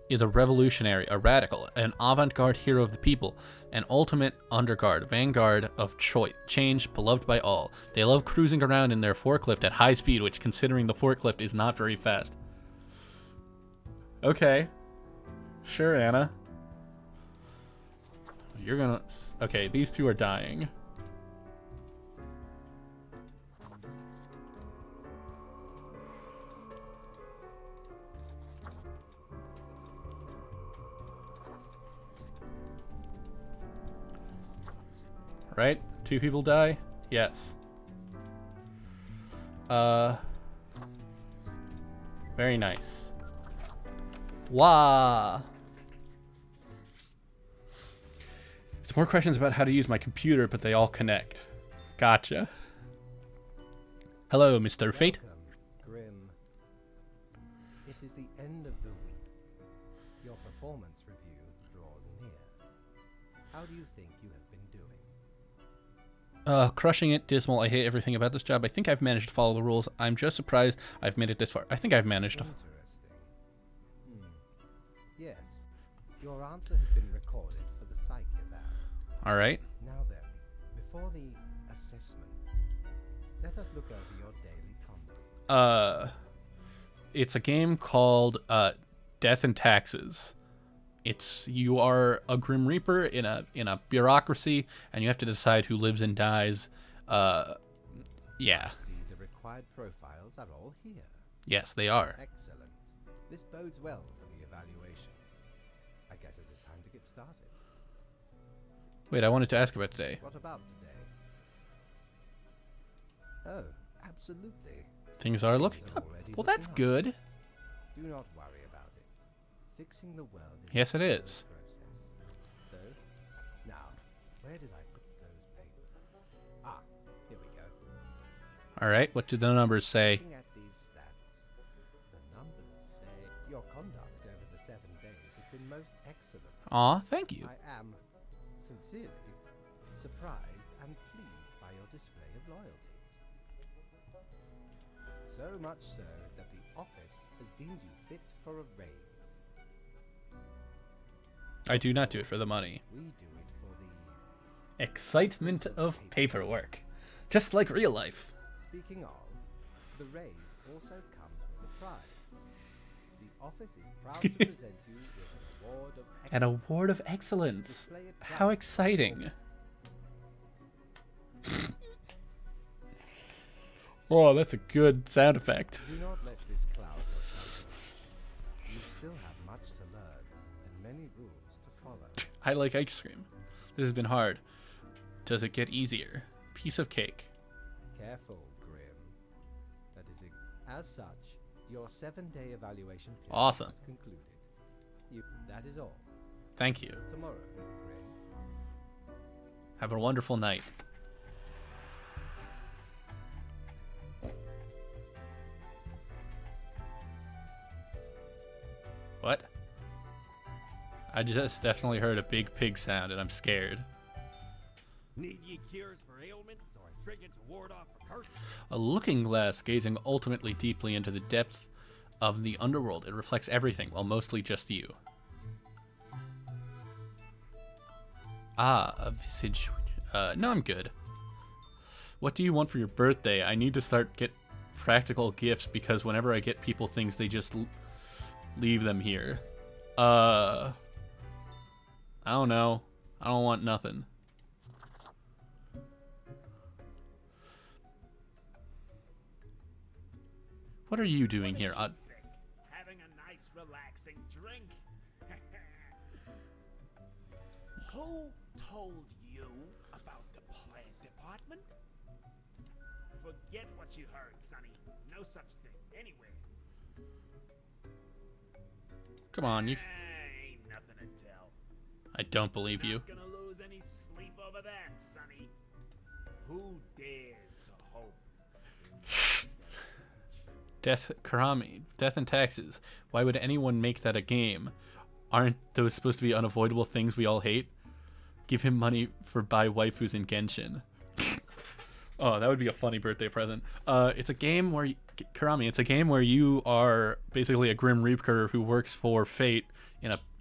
is a revolutionary, a radical, an avant-garde hero of the people, an ultimate underguard, vanguard of change, beloved by all. They love cruising around in their forklift at high speed, which, considering the forklift, is not very fast. Okay. Sure, Anna. You're gonna... Okay, these two are dying. Right? 2 people die? Yes. Very nice. Wah! There's more questions about how to use my computer, but they all connect. Gotcha. Hello, Mr. Fate. Welcome, Grim. It is the end of the week. Your performance review draws near. How do you think you have been doing? Crushing it, dismal. I hate everything about this job. I think I've managed to follow the rules. I'm just surprised I've made it this far. I think I've managed to... Interesting. Yes. Your answer has been recorded for the psych eval. Alright. Now then, before the assessment, let us look over your daily conduct. It's a game called Death and Taxes. You are a Grim Reaper in a bureaucracy, and you have to decide who lives and dies. Yeah. See, the required profiles are all here. Yes, they are. Excellent. This bodes well for the evaluation. I guess it is time to get started. Wait, I wanted to ask about today. What about today? Oh, absolutely. Things are looking Things are up. already Well, that's looking up. good. Do not worry about it. Fixing the world is Yes, a it slow is. process. So, now, where did I put those papers? Ah, here we go. Alright, what do the numbers say? Looking at these stats, the numbers say your conduct over the 7 days has been most excellent. Aw, thank you. I am sincerely surprised and pleased by your display of loyalty. So much so that the office has deemed you fit for a raise. I do not do it for the money. We do it for the... Excitement of paperwork. Just like real life. Speaking of, the raise also comes with a prize. The office is proud to present you with an award of An award of excellence. Display it How proudly. exciting. Oh, that's a good sound effect. Do not let this cloud your judgment. You still have much to learn and many rules to follow. I like ice cream. This has been hard. Does it get easier? Piece of cake. Careful, Grim. That is as such, your 7-day evaluation period Awesome. has concluded. That is all. Thank you. Tomorrow, Grim. Have a wonderful night. What? I just definitely heard a big pig sound and I'm scared. Need ye cures for ailments, or a trinket to ward off a curse? A looking glass gazing ultimately deeply into the depths of the underworld. It reflects everything, well, mostly just you. Ah, a visage. No, I'm good. What do you want for your birthday? I need to start get practical gifts because whenever I get people things, they just leave them here. I don't know. I don't want nothing. What are you doing here? Having a nice, relaxing drink. Who told you about the plant department? Forget what you heard, Sonny. No such thing anywhere. Come on, you. Ain't nothing to tell. I don't believe you. Not gonna lose any sleep over that, Sonny. Who dares to hope? Death, Karami, Death and Taxes. Why would anyone make that a game? Aren't those supposed to be unavoidable things we all hate? Give him money for buy waifus in Genshin. Oh, that would be a funny birthday present. It's a game where Karami. It's a game where you are basically a Grim Reaper who works for Fate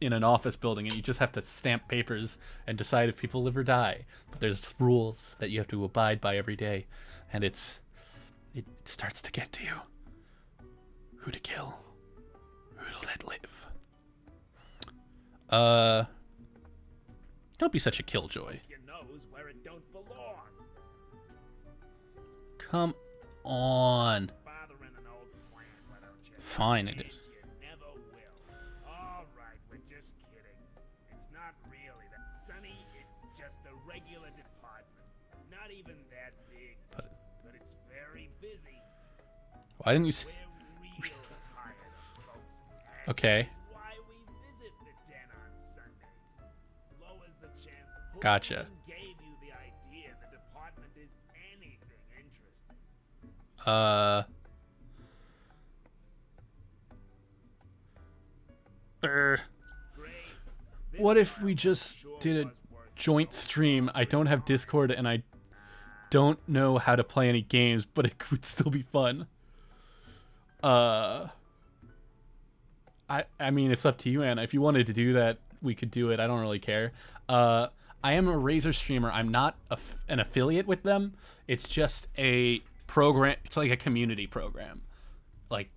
in an office building, and you just have to stamp papers and decide if people live or die. But there's rules that you have to abide by every day, and it starts to get to you. Who to kill? Who to let live? Don't be such a killjoy. Your nose where it don't belong. Come on. Bothering an old plant, why don't you? Fine, it And is. you never will. All right, we're just kidding. It's not really that. Sonny, it's just a regular department. Not even that big. But But it's very busy. why didn't you say? We're real tired of folks. Okay. That's why we visit the den on Sundays. Lowers the chance. Who Gotcha. even gave you the idea the department is anything interesting? Great. This What if time we I'm just sure did a was worth joint stream? I don't have Discord and I don't know how to play any games, but it would still be fun. I mean, it's up to you, Anna. If you wanted to do that, we could do it. I don't really care. I am a Razer streamer. I'm not an affiliate with them. It's just a program. It's like a community program. Like,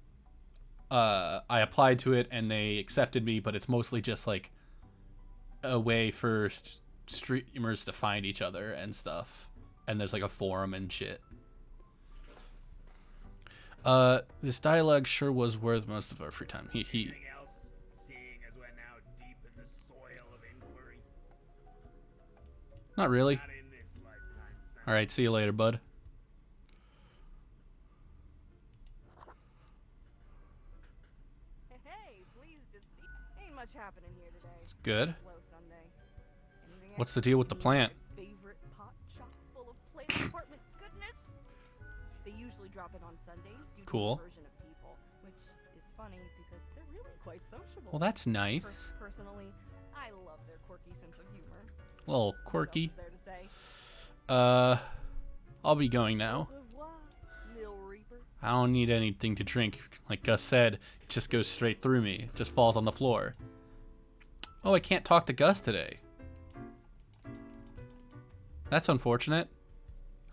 I applied to it and they accepted me, but it's mostly just like a way for streamers to find each other and stuff. And there's like a forum and shit. This dialogue sure was worth most of our free time. anything else, seeing as we're now deep in the soil of inquiry. Not really. Not in this lifetime, son. All right, see you later, bud. Hey, pleased to see. Ain't much happening here today. Good. Slow Sunday. Anything What's extra? the deal with the plant? My favorite pot chock full of plant department goodness. They usually drop it on Sundays due Cool. to the version of people, which is funny because they're really quite sociable. Well, that's nice. Personally, I love their quirky sense of humor. A little What else quirky. is there to say? I'll be going now. Au revoir, Lil Reaper. I don't need anything to drink. Like Gus said, it just goes straight through me. It just falls on the floor. Oh, I can't talk to Gus today. That's unfortunate.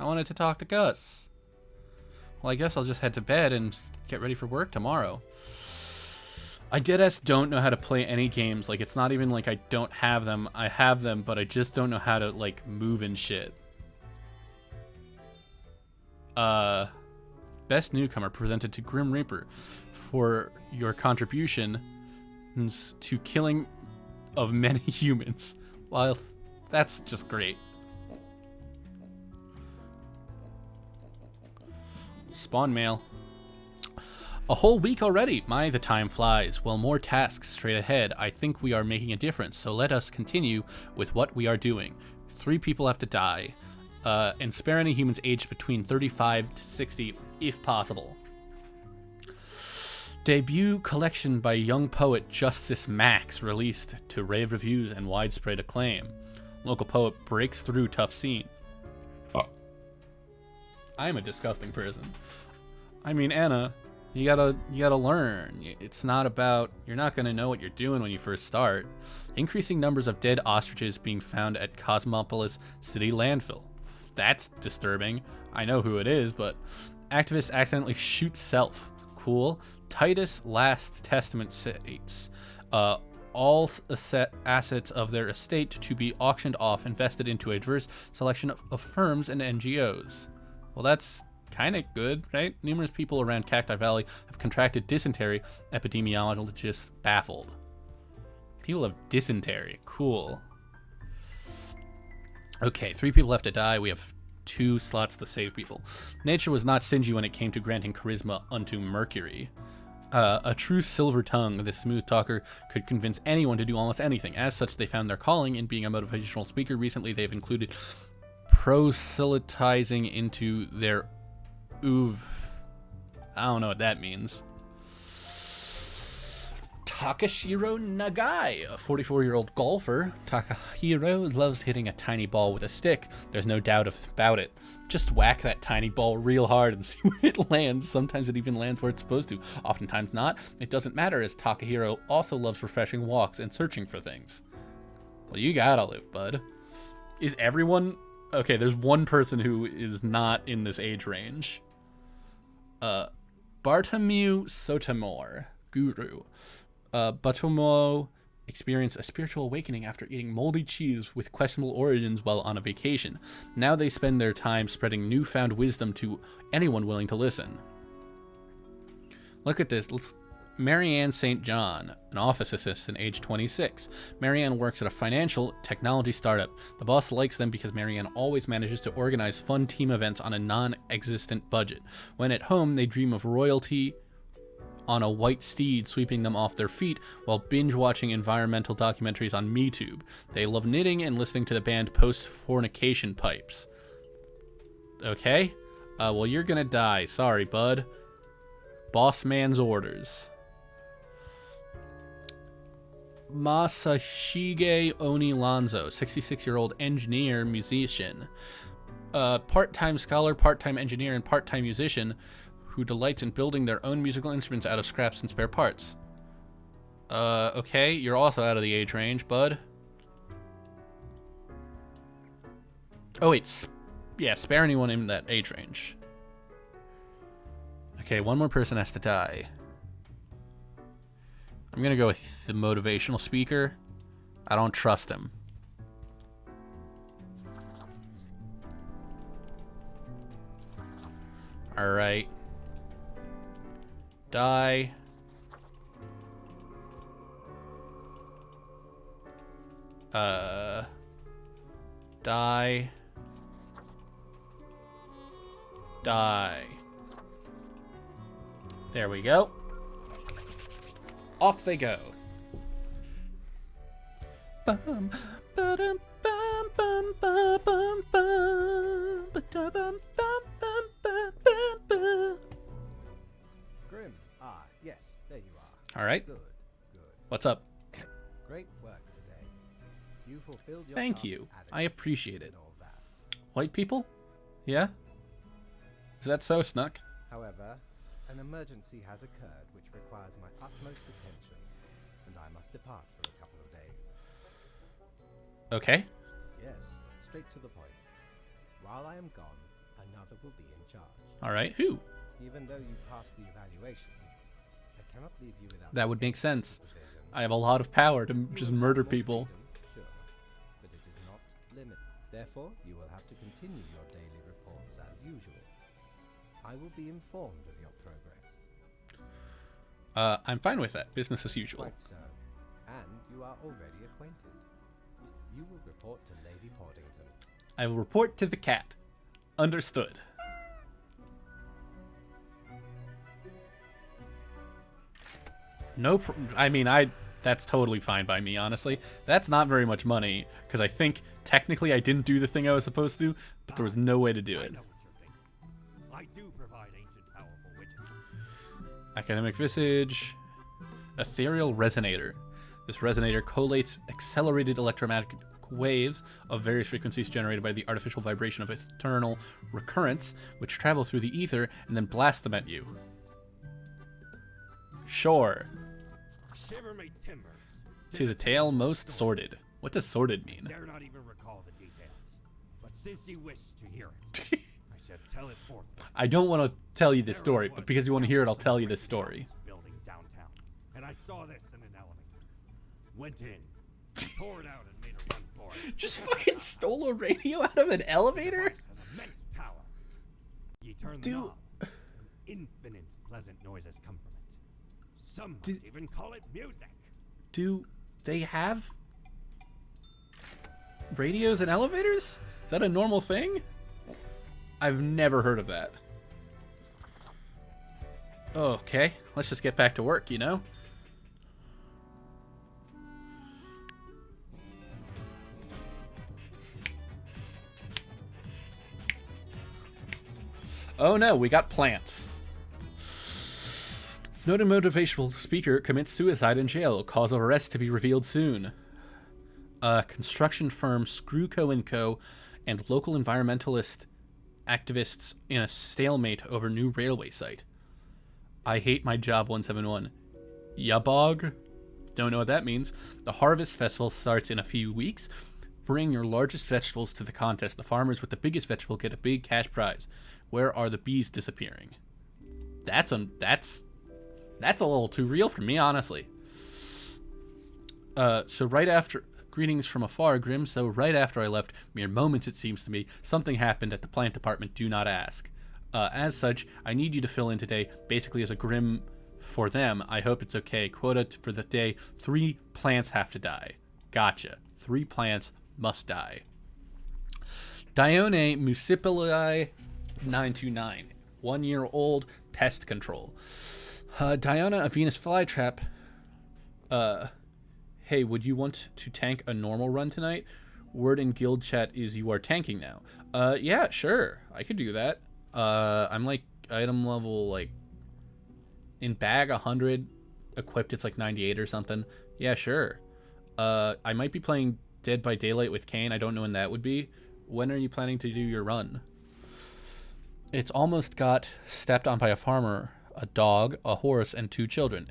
I wanted to talk to Gus. Well, I guess I'll just head to bed and get ready for work tomorrow. I deadass don't know how to play any games. Like, it's not even like I don't have them. I have them, but I just don't know how to, like, move and shit. Best newcomer presented to Grim Reaper for your contributions to killing of many humans. Well, that's just great. Spawn mail. A whole week already. My, the time flies. Well, more tasks straight ahead. I think we are making a difference, so let us continue with what we are doing. 3 people have to die. And spare any humans aged between 35 to 60, if possible. Debut collection by young poet Justice Max released to rave reviews and widespread acclaim. Local poet breaks through tough scene. I am a disgusting person. I mean, Anna, you gotta learn. It's not about, you're not gonna know what you're doing when you first start. Increasing numbers of dead ostriches being found at Cosmopolis City landfill. That's disturbing. I know who it is, but activist accidentally shoots self. Cool. Titus Last Testament states all assets of their estate to be auctioned off, invested into a diverse selection of firms and NGOs. Well, that's kind of good, right? Numerous people around Cacti Valley have contracted dysentery, epidemiologists baffled. People have dysentery. Cool. Okay, 3 people have to die. We have 2 slots to save people. Nature was not stingy when it came to granting charisma unto Mercury. A true silver tongue, this smooth talker could convince anyone to do almost anything. As such, they found their calling in being a motivational speaker. Recently, they've included proselytizing into their oeuvre. I don't know what that means. Takashiro Nagai, a 44-year-old golfer. Takahiro loves hitting a tiny ball with a stick. There's no doubt about it. Just whack that tiny ball real hard and see where it lands. Sometimes it even lands where it's supposed to. Oftentimes not. It doesn't matter, as Takahiro also loves refreshing walks and searching for things. Well, you gotta live, bud. Is everyone... Okay, there's one person who is not in this age range. Bartomeu Sotomor, guru. Bartomeu experienced a spiritual awakening after eating moldy cheese with questionable origins while on a vacation. Now they spend their time spreading newfound wisdom to anyone willing to listen. Look at this. Marianne St. John, an office assistant, age 26. Marianne works at a financial technology startup. The boss likes them because Marianne always manages to organize fun team events on a non-existent budget. When at home, they dream of royalty on a white steed sweeping them off their feet while binge-watching environmental documentaries on MeTube. They love knitting and listening to the band Post-Fornication Pipes. Okay? Well, you're gonna die. Sorry, bud. Boss man's orders. Masashige Oni Lanzo, 66-year-old engineer, musician. Part-time scholar, part-time engineer, and part-time musician who delights in building their own musical instruments out of scraps and spare parts. Okay, you're also out of the age range, bud. Oh, wait, yeah, spare anyone in that age range. Okay, one more person has to die. I'm gonna go with the motivational speaker. I don't trust him. Alright. Die. Die. Die. There we go. Off they go. Bum, ba-dum, bum, bum, bum, bum, bum, ba-da-bum, bum, bum, bum, bum, bum. Grim. Ah, yes, there you are. All right. Good, good. What's up? Great work today. You fulfilled your Thank tasks you. I adequately appreciate it. and all that. White people? Yeah? Is that so, Snuck? However, an emergency has occurred which requires my utmost attention, and I must depart for a couple of days. Okay. Yes, straight to the point. While I am gone, another will be in charge. All right. Who? Even though you passed the evaluation, I cannot leave you without That would make sense. supervision. I have a lot of power to You just will have murder more people. freedom, sure, but it is not limited. Therefore, you will have to continue your daily reports as usual. I will be informed of your progress. I'm fine with that. Business as usual. Quite so. And you are already acquainted. You will report to Lady Portington. I will report to the cat. Understood. No, I mean, that's totally fine by me, honestly. That's not very much money, because I think technically I didn't do the thing I was supposed to, but there was no way to do I it. know what you're thinking. I do provide ancient, powerful witches. Academic visage. Ethereal resonator. This resonator collates accelerated electromagnetic waves of various frequencies generated by the artificial vibration of eternal recurrence, which travel through the ether and then blast them at you. Sure. Shiver me timbers. 'Tis a tale most sordid. What does sordid mean? Dare not even recall the details. But since you wish to hear it, I shall tell it forth. I don't want to tell you this story, but because you want to hear it, I'll tell you this story. Building downtown, and I saw this in an elevator. Went in, tore it out, and made a run for it. Just fucking stole a radio out of an elevator? Has immense power. Ye turn the knob, and infinite pleasant noises come from it. Some might even call it music. Do they have radios in elevators? Is that a normal thing? I've never heard of that. Okay, let's just get back to work, you know? Oh no, we got plants. Noted motivational speaker commits suicide in jail. Cause of arrest to be revealed soon. Construction firm Screw Co. & Co. and local environmentalist activists in a stalemate over new railway site. I hate my job 171. Yabog? Don't know what that means. The Harvest Festival starts in a few weeks. Bring your largest vegetables to the contest. The farmers with the biggest vegetable get a big cash prize. Where are the bees disappearing? That's a little too real for me, honestly. So right after... Greetings from afar, Grim. So right after I left, mere moments it seems to me, something happened at the plant department. Do not ask. As such, I need you to fill in today, basically as a Grim for them. I hope it's okay. Quota for the day, 3 plants have to die. Gotcha. 3 plants must die. Dione muscipuli 929. 1-year-old pest control. Diana, a Venus flytrap. Hey, would you want to tank a normal run tonight? Word in guild chat is you are tanking now. Yeah, sure. I could do that. I'm like item level, like, in bag 100, equipped it's like 98 or something. Yeah, sure. I might be playing Dead by Daylight with Kane. I don't know when that would be. When are you planning to do your run? It's almost got stepped on by a farmer, a dog, a horse, and 2 children.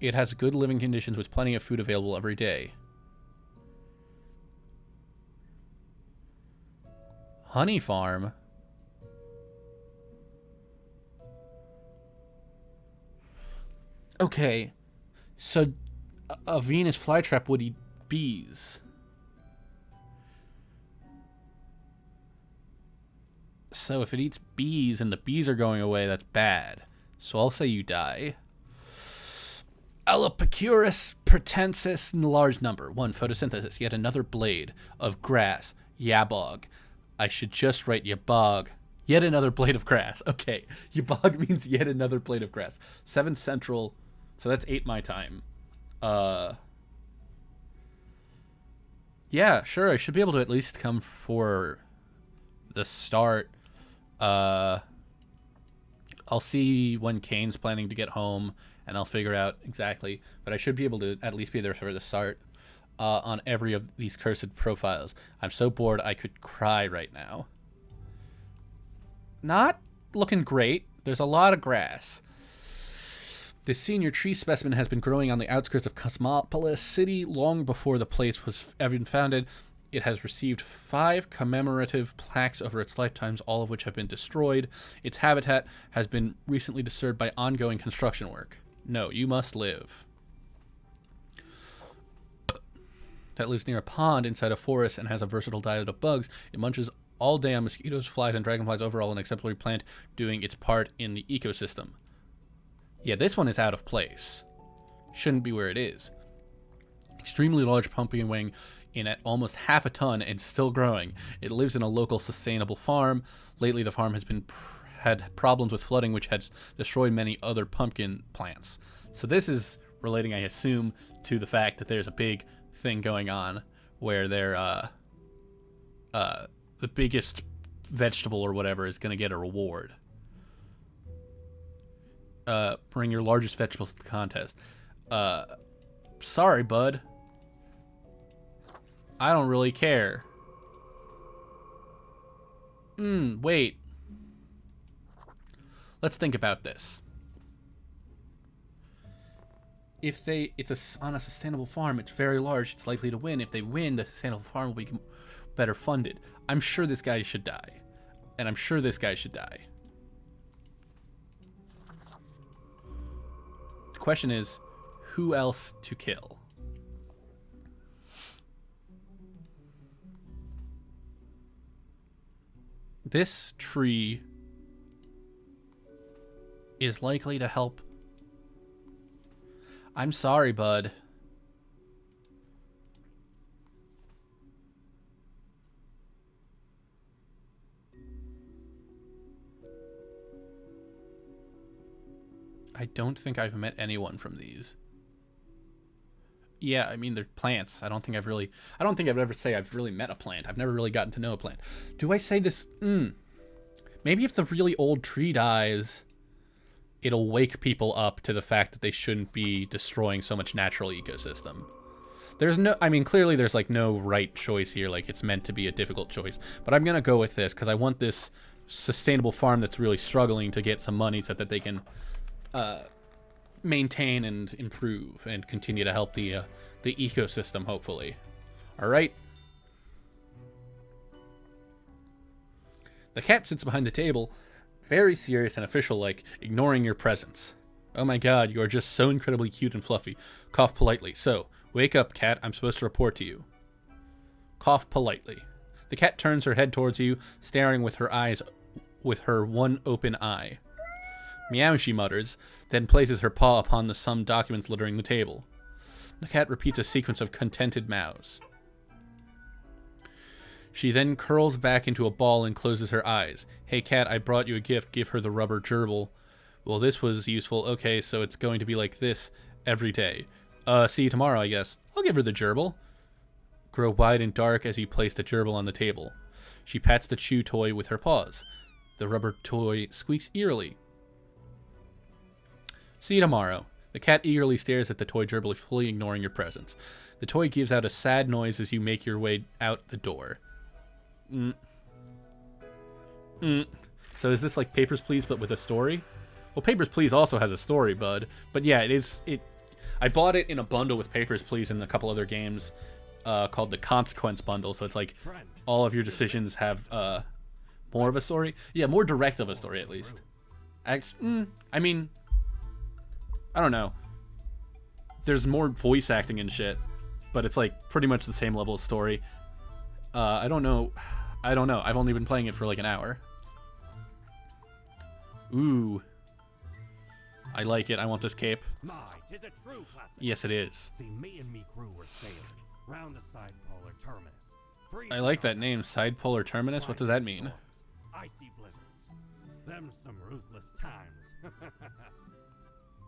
It has good living conditions with plenty of food available every day. Honey farm? Okay, so a Venus flytrap would eat bees. So if it eats bees and the bees are going away, that's bad. So I'll say you die. Alopecurus pretensis in large number. 1. Photosynthesis. Yet another blade of grass. Yabog. I should just write Yabog. Yet another blade of grass. Okay. Yabog means yet another blade of grass. 7 central. So that's 8 my time. Yeah, sure. I should be able to at least come for the start. I'll see when Kane's planning to get home, and I'll figure out exactly. But I should be able to at least be there for the start on every of these cursed profiles. I'm so bored I could cry right now. Not looking great. There's a lot of grass. This senior tree specimen has been growing on the outskirts of Cosmopolis City long before the place was even founded. It has received 5 commemorative plaques over its lifetimes, all of which have been destroyed. Its habitat has been recently disturbed by ongoing construction work. No, you must live. That lives near a pond inside a forest and has a versatile diet of bugs. It munches all day on mosquitoes, flies, and dragonflies. Overall, an exemplary plant doing its part in the ecosystem. Yeah, this one is out of place. Shouldn't be where it is. Extremely large pumpkin wing in at almost half a ton and still growing. It lives in a local sustainable farm. Lately, the farm has had problems with flooding, which has destroyed many other pumpkin plants. So this is relating, I assume, to the fact that there's a big thing going on where they're the biggest vegetable or whatever is going to get a reward. Bring your largest vegetables to the contest. Sorry, bud. I don't really care. Wait. Let's think about this. If it's on a sustainable farm, it's very large, it's likely to win. If they win, the sustainable farm will be better funded. I'm sure this guy should die. And I'm sure this guy should die. The question is, who else to kill? this tree is likely to help. I'm sorry, bud. I don't think I've met anyone from these. Yeah, I mean, they're plants. I don't think I've ever say I've really met a plant. I've never really gotten to know a plant. Do I say this? Maybe if the really old tree dies, it'll wake people up to the fact that they shouldn't be destroying so much natural ecosystem. There's no, I mean, clearly there's like no right choice here. Like it's meant to be a difficult choice, but I'm going to go with this because I want this sustainable farm that's really struggling to get some money so that they can maintain and improve and continue to help the ecosystem, hopefully. All right. The cat sits behind the table, very serious and official-like, ignoring your presence. Oh my god, you are just so incredibly cute and fluffy. Cough politely. So, wake up, cat. I'm supposed to report to you. Cough politely. The cat turns her head towards you, staring with her one open eye. Meow, she mutters, then places her paw upon the some documents littering the table. The cat repeats a sequence of contented meows. She then curls back into a ball and closes her eyes. Hey cat, I brought you a gift. Give her the rubber gerbil. Well, this was useful. Okay, so it's going to be like this every day. See you tomorrow, I guess. I'll give her the gerbil. Grow wide and dark as you place the gerbil on the table. She pats the chew toy with her paws. The rubber toy squeaks eerily. See you tomorrow. The cat eagerly stares at the toy gerbil, fully ignoring your presence. The toy gives out a sad noise as you make your way out the door. So is this like Papers, Please, but with a story? Well, Papers, Please also has a story, bud. But yeah, I bought it in a bundle with Papers, Please and a couple other games called the Consequence Bundle. So it's like all of your decisions have more of a story. Yeah, more direct of a story, at least. I mean, I don't know. There's more voice acting and shit, but it's like pretty much the same level of story. I don't know. I've only been playing it for like an hour. Ooh. I like it. I want this cape. My, 'tis a true classic. Yes, it is. See, me and me crew were sailing round the side polar terminus. I like that name, Side Polar Terminus. What does that mean? Icy blizzards. Them some ruthless times.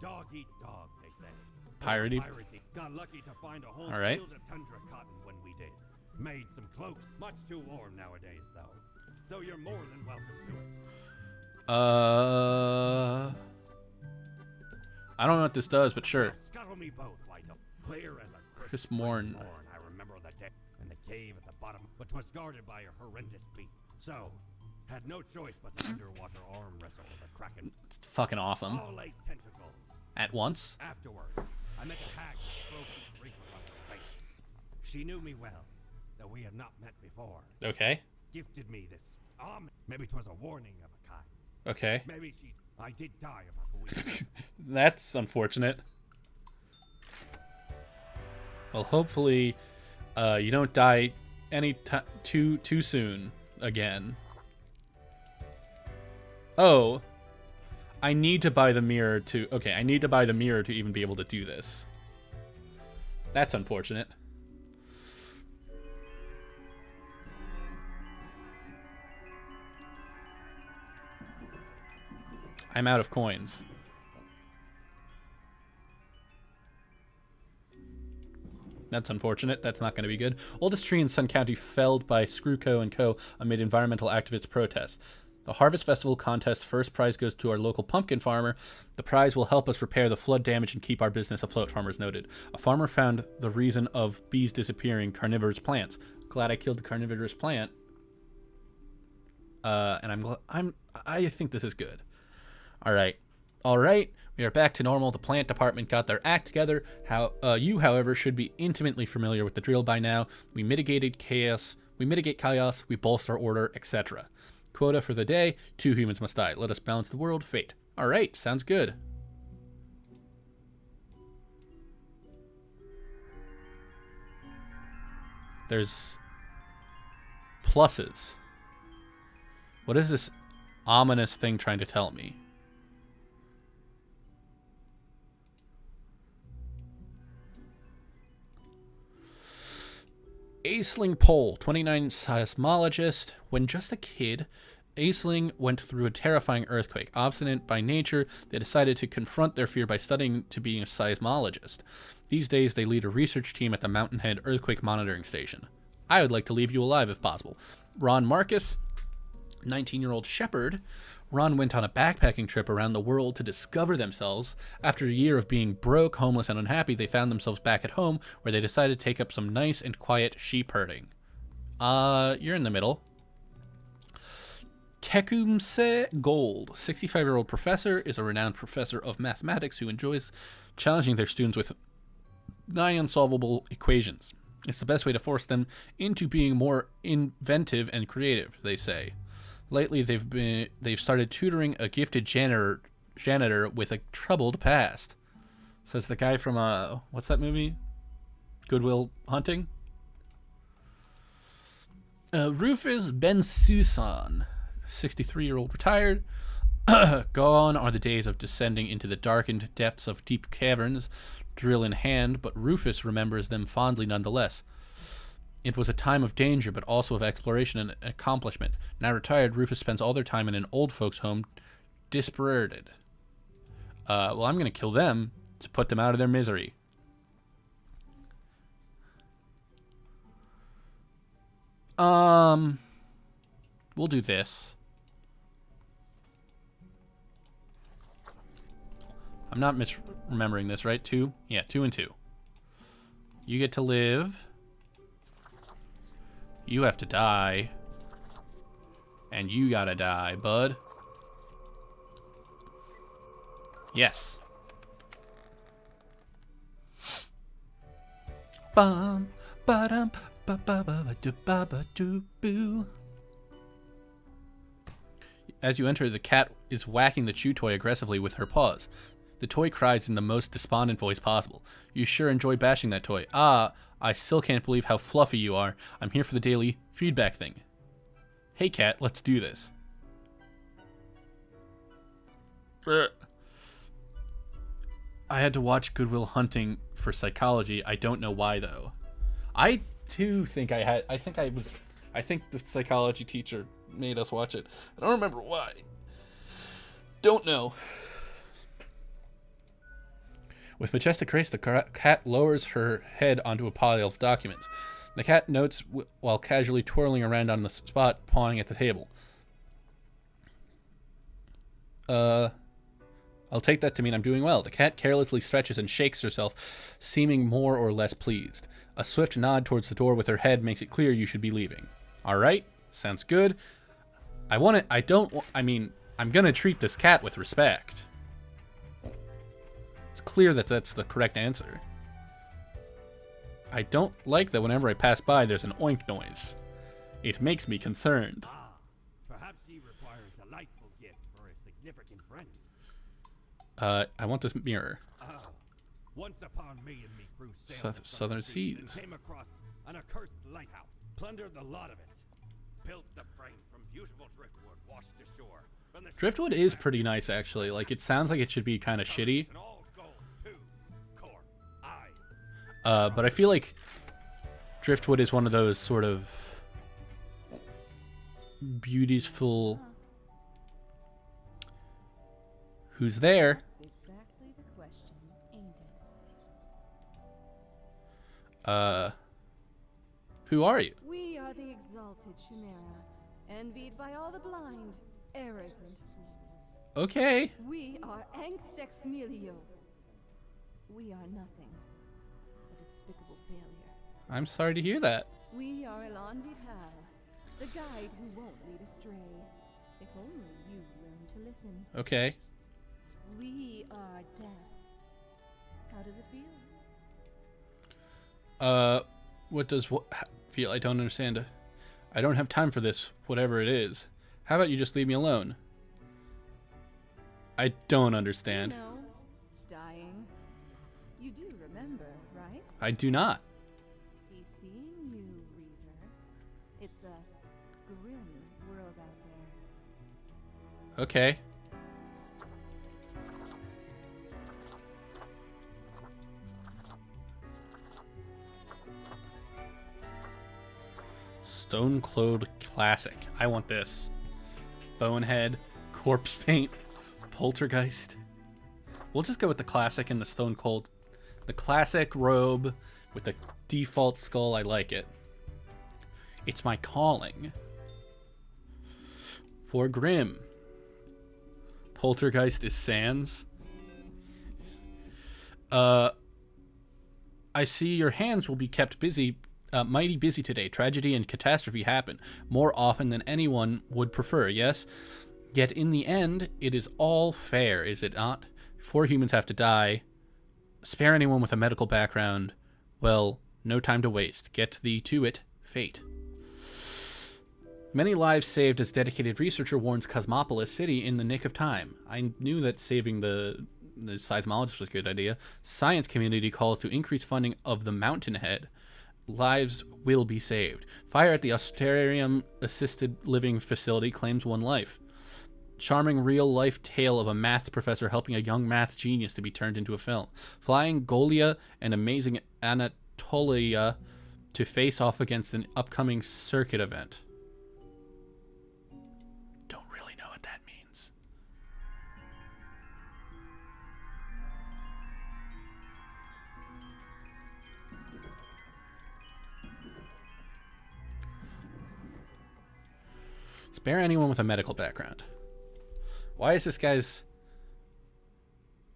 Dog eat dog, they say. Piratey. Got lucky to find a whole All right. field of tundra cotton when we did. Made some cloaks. Much too warm nowadays, though. So you're more than welcome to it. I don't know what this does, but sure. Scuttle me both, Lytle. Clear as a Chris Morn. I remember the deck and the cave at the bottom, but 'twas guarded by a horrendous beast. So, had no choice but to underwater arm wrestle the kraken. It's fucking awesome. All 8 tentacles. At once? Afterward, I met a hag with broken wrinkles on her face. She knew me well, though we had not met before. Okay. Gifted me this maybe 'twas a warning of a kind. Okay. Maybe I did die about a week. That's unfortunate. Well, hopefully, you don't die too soon again. Oh, I need to buy the mirror to. Okay, I need to buy the mirror to even be able to do this. That's unfortunate. I'm out of coins. That's unfortunate. That's not going to be good. Oldest tree in Sun County felled by Screwco & Co. amid environmental activists' protests. The Harvest Festival contest first prize goes to our local pumpkin farmer. The prize will help us repair the flood damage and keep our business afloat, farmers noted. A farmer found the reason of bees disappearing, carnivorous plants. Glad I killed the carnivorous plant. And I think this is good. All right. We are back to normal. The plant department got their act together. You, however, should be intimately familiar with the drill by now. We mitigate chaos, we bolster order, etc. Quota for the day, 2 humans must die. Let us balance the world, fate. All right, sounds good. There's pluses. What is this ominous thing trying to tell me? Aisling Pole, 29 seismologist. When just a kid, Aisling went through a terrifying earthquake. Obstinate by nature, they decided to confront their fear by studying to being a seismologist. These days, they lead a research team at the Mountainhead Earthquake Monitoring Station. I would like to leave you alive if possible. Ron Marcus, 19-year-old shepherd. Ron went on a backpacking trip around the world to discover themselves. After a year of being broke, homeless, and unhappy, they found themselves back at home, where they decided to take up some nice and quiet sheep herding. You're in the middle. Tecumseh Gold, 65-year-old professor, is a renowned professor of mathematics who enjoys challenging their students with nigh unsolvable equations. It's the best way to force them into being more inventive and creative, they say. Lately, they've started tutoring a gifted janitor with a troubled past. Says the guy from what's that movie? Good Will Hunting. Rufus Bensusan, 63-year-old retired. Gone are the days of descending into the darkened depths of deep caverns, drill in hand, but Rufus remembers them fondly nonetheless. It was a time of danger, but also of exploration and accomplishment. Now retired, Rufus spends all their time in an old folks' home, dispirited. Well, I'm going to kill them to put them out of their misery. We'll do this. I'm not misremembering this, right? 2? Yeah, 2 and 2. You get to live. You have to die. And you gotta die, bud. Yes. Bum, ba-dum, ba-ba-ba-ba-do-ba-ba-do-boo. As you enter, the cat is whacking the chew toy aggressively with her paws. The toy cries in the most despondent voice possible. You sure enjoy bashing that toy. Ah, I still can't believe how fluffy you are. I'm here for the daily feedback thing. Hey cat, let's do this. I had to watch Good Will Hunting for psychology. I don't know why though. I too think I think the psychology teacher made us watch it. I don't remember why. Don't know. With majestic grace, the cat lowers her head onto a pile of documents. The cat notes while casually twirling around on the spot, pawing at the table. I'll take that to mean I'm doing well. The cat carelessly stretches and shakes herself, seeming more or less pleased. A swift nod towards the door with her head makes it clear you should be leaving. All right, sounds good. I'm gonna treat this cat with respect. It's clear that that's the correct answer. I don't like that whenever I pass by, there's an oink noise. It makes me concerned. Ah, perhaps he requires a delightful gift for a significant friend. I want this mirror. Once upon me and me crew sailed the Southern and Seas. came across an accursed lighthouse, plundered the lot of it, built the frame from beautiful driftwood washed ashore. From the Driftwood is pretty nice, actually. Like, it sounds like it should be kind of shitty. and all gold too. Cork, aye. But I feel like Driftwood is one of those sort of beautiful. Who's there? That's exactly the question, ain't it? Who are you? We are the exalted Chimera, envied by all the blind, arrogant fools. Okay. We are Angst Exmelio. We are nothing. A despicable failure. I'm sorry to hear that. We are Elan Vital, the guide who won't lead astray. If only you learn to listen. Okay. We are death. How does it feel? What does what feel? I don't understand. I don't have time for this, whatever it is. How about you just leave me alone? I don't understand. You know, dying. You do remember, right? I do not. He's seeing you, Reaver. It's a grim world out there. Okay. Stone Cold Classic. I want this. Bonehead, Corpse Paint, Poltergeist. We'll just go with the classic and the Stone Cold. The classic robe with the default skull. I like it. It's my calling. For Grimm. Poltergeist is Sans. I see your hands will be kept busy, mighty busy today. Tragedy and catastrophe happen more often than anyone would prefer, yes? Yet in the end, it is all fair, is it not? 4 humans have to die. Spare anyone with a medical background. Well, no time to waste. Get thee to it, fate. Many lives saved as dedicated researcher warns Cosmopolis City in the nick of time. I knew that saving the seismologist was a good idea. Science community calls to increase funding of the Mountainhead. Lives will be saved. Fire at the Austrarium Assisted Living Facility claims 1 life. Charming real-life tale of a math professor helping a young math genius to be turned into a film. Flying Golia and amazing Anatolia to face off against an upcoming circuit event. Don't really know what that means. Spare anyone with a medical background. Why is this guy's...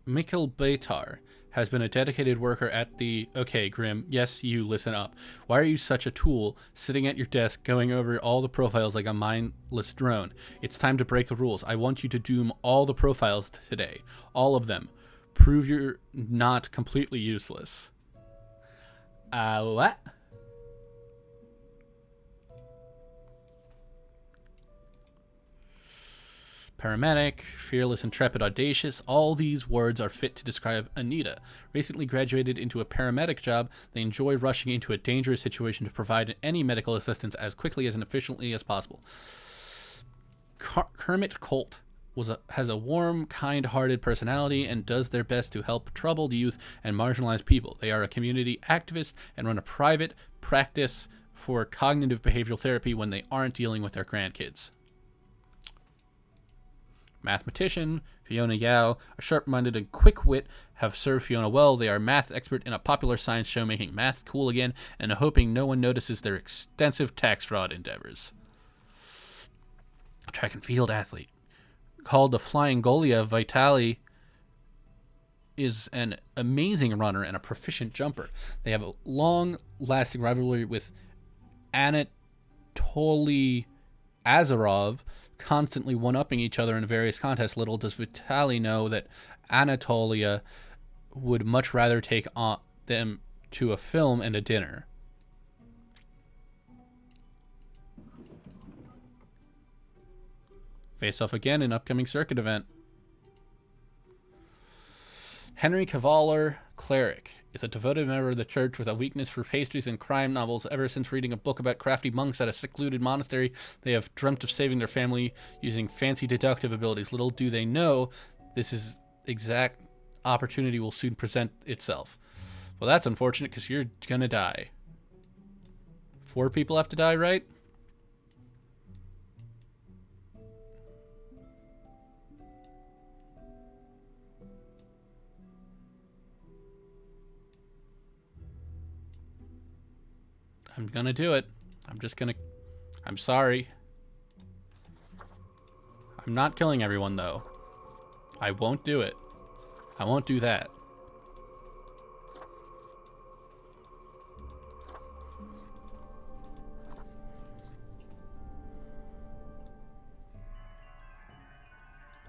Mikkel Beitar has been a dedicated worker at the... Okay, Grimm, yes, you, listen up. Why are you such a tool, sitting at your desk, going over all the profiles like a mindless drone? It's time to break the rules. I want you to doom all the profiles today. All of them. Prove you're not completely useless. What? Paramedic, fearless, intrepid, audacious. All these words are fit to describe Anita. Recently graduated into a paramedic job, they enjoy rushing into a dangerous situation to provide any medical assistance as quickly and efficiently as possible. Kermit Colt has a warm, kind-hearted personality and does their best to help troubled youth and marginalized people. They are a community activist and run a private practice for cognitive behavioral therapy when they aren't dealing with their grandkids. Mathematician, Fiona Yao, a sharp-minded and quick wit, have served Fiona well. They are math expert in a popular science show, making math cool again and hoping no one notices their extensive tax fraud endeavors. A track and field athlete. Called the Flying Golia, Vitali is an amazing runner and a proficient jumper. They have a long-lasting rivalry with Anatoly Azarov, constantly one-upping each other in various contests. Little does Vitali know that Anatolia would much rather take on them to a film and a dinner. Face off again in upcoming circuit event. Henry Cavalier, cleric, is a devoted member of the church with a weakness for pastries and crime novels. Ever since reading a book about crafty monks at a secluded monastery, they have dreamt of saving their family using fancy deductive abilities. Little do they know, this is exact opportunity will soon present itself. Well, that's unfortunate because you're gonna die. 4 people have to die, right? I'm gonna do it. I'm sorry. I'm not killing everyone, though. I won't do it. I won't do that.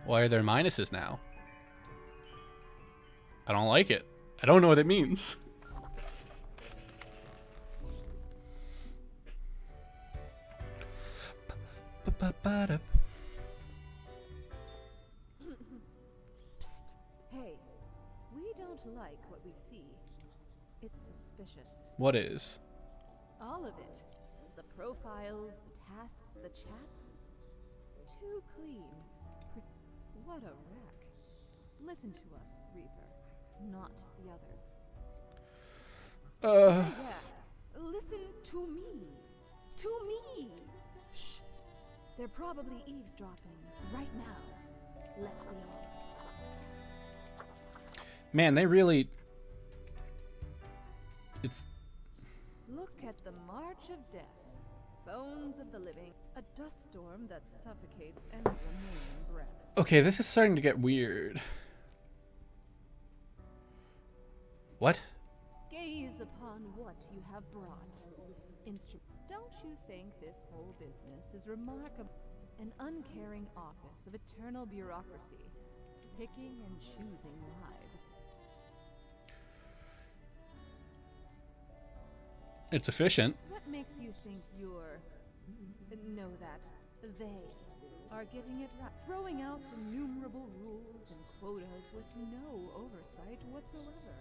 Why are there minuses now? I don't like it. I don't know what it means. Psst. Hey, we don't like what we see. It's suspicious. What is? All of it. The profiles, the tasks, the chats. Too clean. What a wreck. Listen to us, Reaper, not the others. Yeah, listen to me. To me! Shh. They're probably eavesdropping right now. Let's be off. Man, they really... It's... Look at the march of death. Bones of the living. A dust storm that suffocates any remaining breaths. Okay, this is starting to get weird. What? Gaze upon what you have brought. Don't you think this whole business is remarkable? An uncaring office of eternal bureaucracy, picking and choosing lives. It's efficient. What makes you think they are getting it right? Throwing out innumerable rules and quotas with no oversight whatsoever.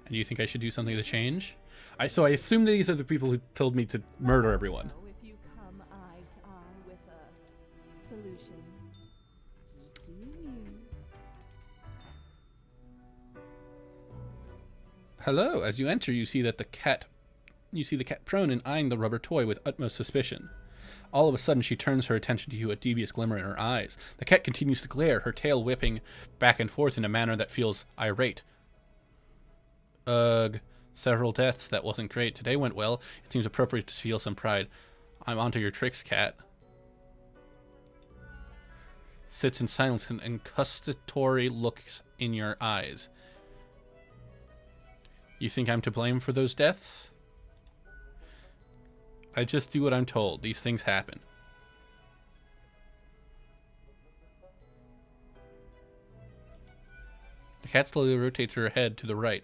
And you think I should do something to change? So I assume these are the people who told me to murder everyone. So if you come eye to eye with a solution, we'll see you. Hello. As you enter, you see the cat prone and eyeing the rubber toy with utmost suspicion. All of a sudden, she turns her attention to you, a devious glimmer in her eyes. The cat continues to glare, her tail whipping back and forth in a manner that feels irate. Ugh. Several deaths. That wasn't great. Today went well. It seems appropriate to feel some pride. I'm onto your tricks, cat. Sits in silence and accusatory looks in your eyes. You think I'm to blame for those deaths? I just do what I'm told. These things happen. The cat slowly rotates her head to the right.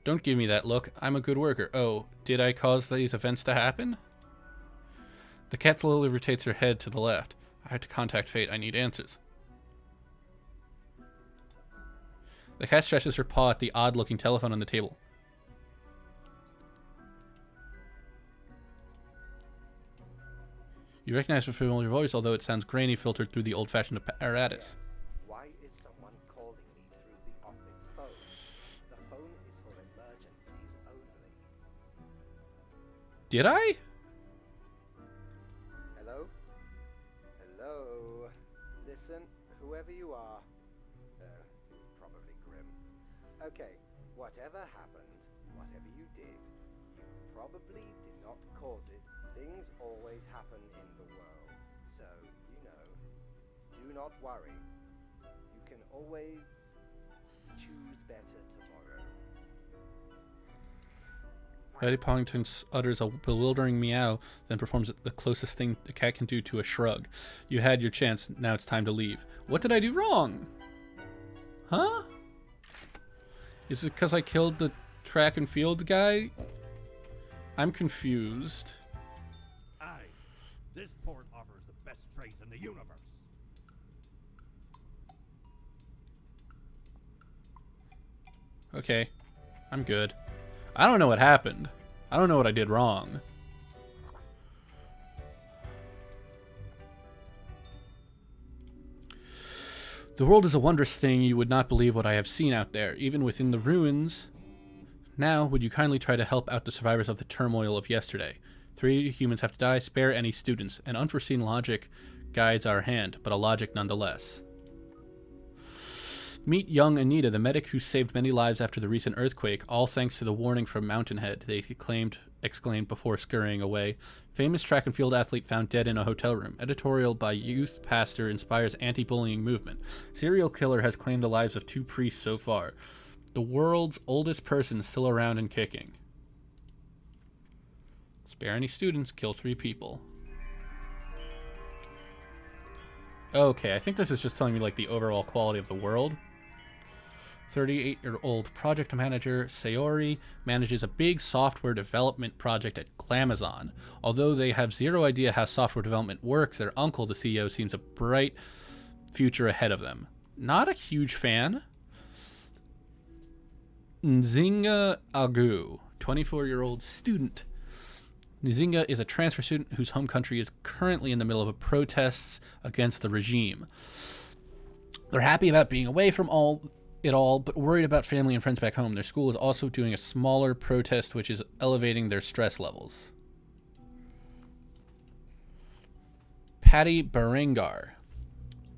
Don't give me that look. I'm a good worker. Oh, did I cause these events to happen? The cat slowly rotates her head to the left. I have to contact Fate. I need answers. The cat stretches her paw at the odd-looking telephone on the table. You recognize a familiar voice, although it sounds grainy, filtered through the old-fashioned apparatus. Why is someone calling me through the office phone? The phone is for emergencies only. Did I? Hello? Hello? Listen, whoever you are. It's probably Grim. Okay, whatever happened, whatever you did, you probably did not cause it. Things always happen in the world, so, you know, do not worry. You can always choose better tomorrow. Betty Pongton utters a bewildering meow, then performs the closest thing the cat can do to a shrug. You had your chance, now it's time to leave. What did I do wrong? Huh? Is it because I killed the track and field guy? I'm confused. This port offers the best trades in the universe. Okay, I'm good. I don't know what happened. I don't know what I did wrong. The world is a wondrous thing. You would not believe what I have seen out there, even within the ruins. Now, would you kindly try to help out the survivors of the turmoil of yesterday? 3 humans have to die. Spare any students. An unforeseen logic guides our hand, but a logic nonetheless. Meet young Anita, the medic who saved many lives after the recent earthquake, all thanks to the warning from Mountainhead, they exclaimed before scurrying away. Famous track and field athlete found dead in a hotel room. Editorial by youth pastor inspires anti-bullying movement. Serial killer has claimed the lives of 2 priests so far. The world's oldest person still around and kicking. Spare any students, kill 3 people. Okay, I think this is just telling me like the overall quality of the world. 38-year-old project manager Sayori manages a big software development project at Glamazon. Although they have zero idea how software development works, their uncle, the CEO, seems a bright future ahead of them. Not a huge fan. Nzinga Agu, 24-year-old student. Nzinga is a transfer student whose home country is currently in the middle of protests against the regime. They're happy about being away from it all, but worried about family and friends back home. Their school is also doing a smaller protest, which is elevating their stress levels. Patty Berengar.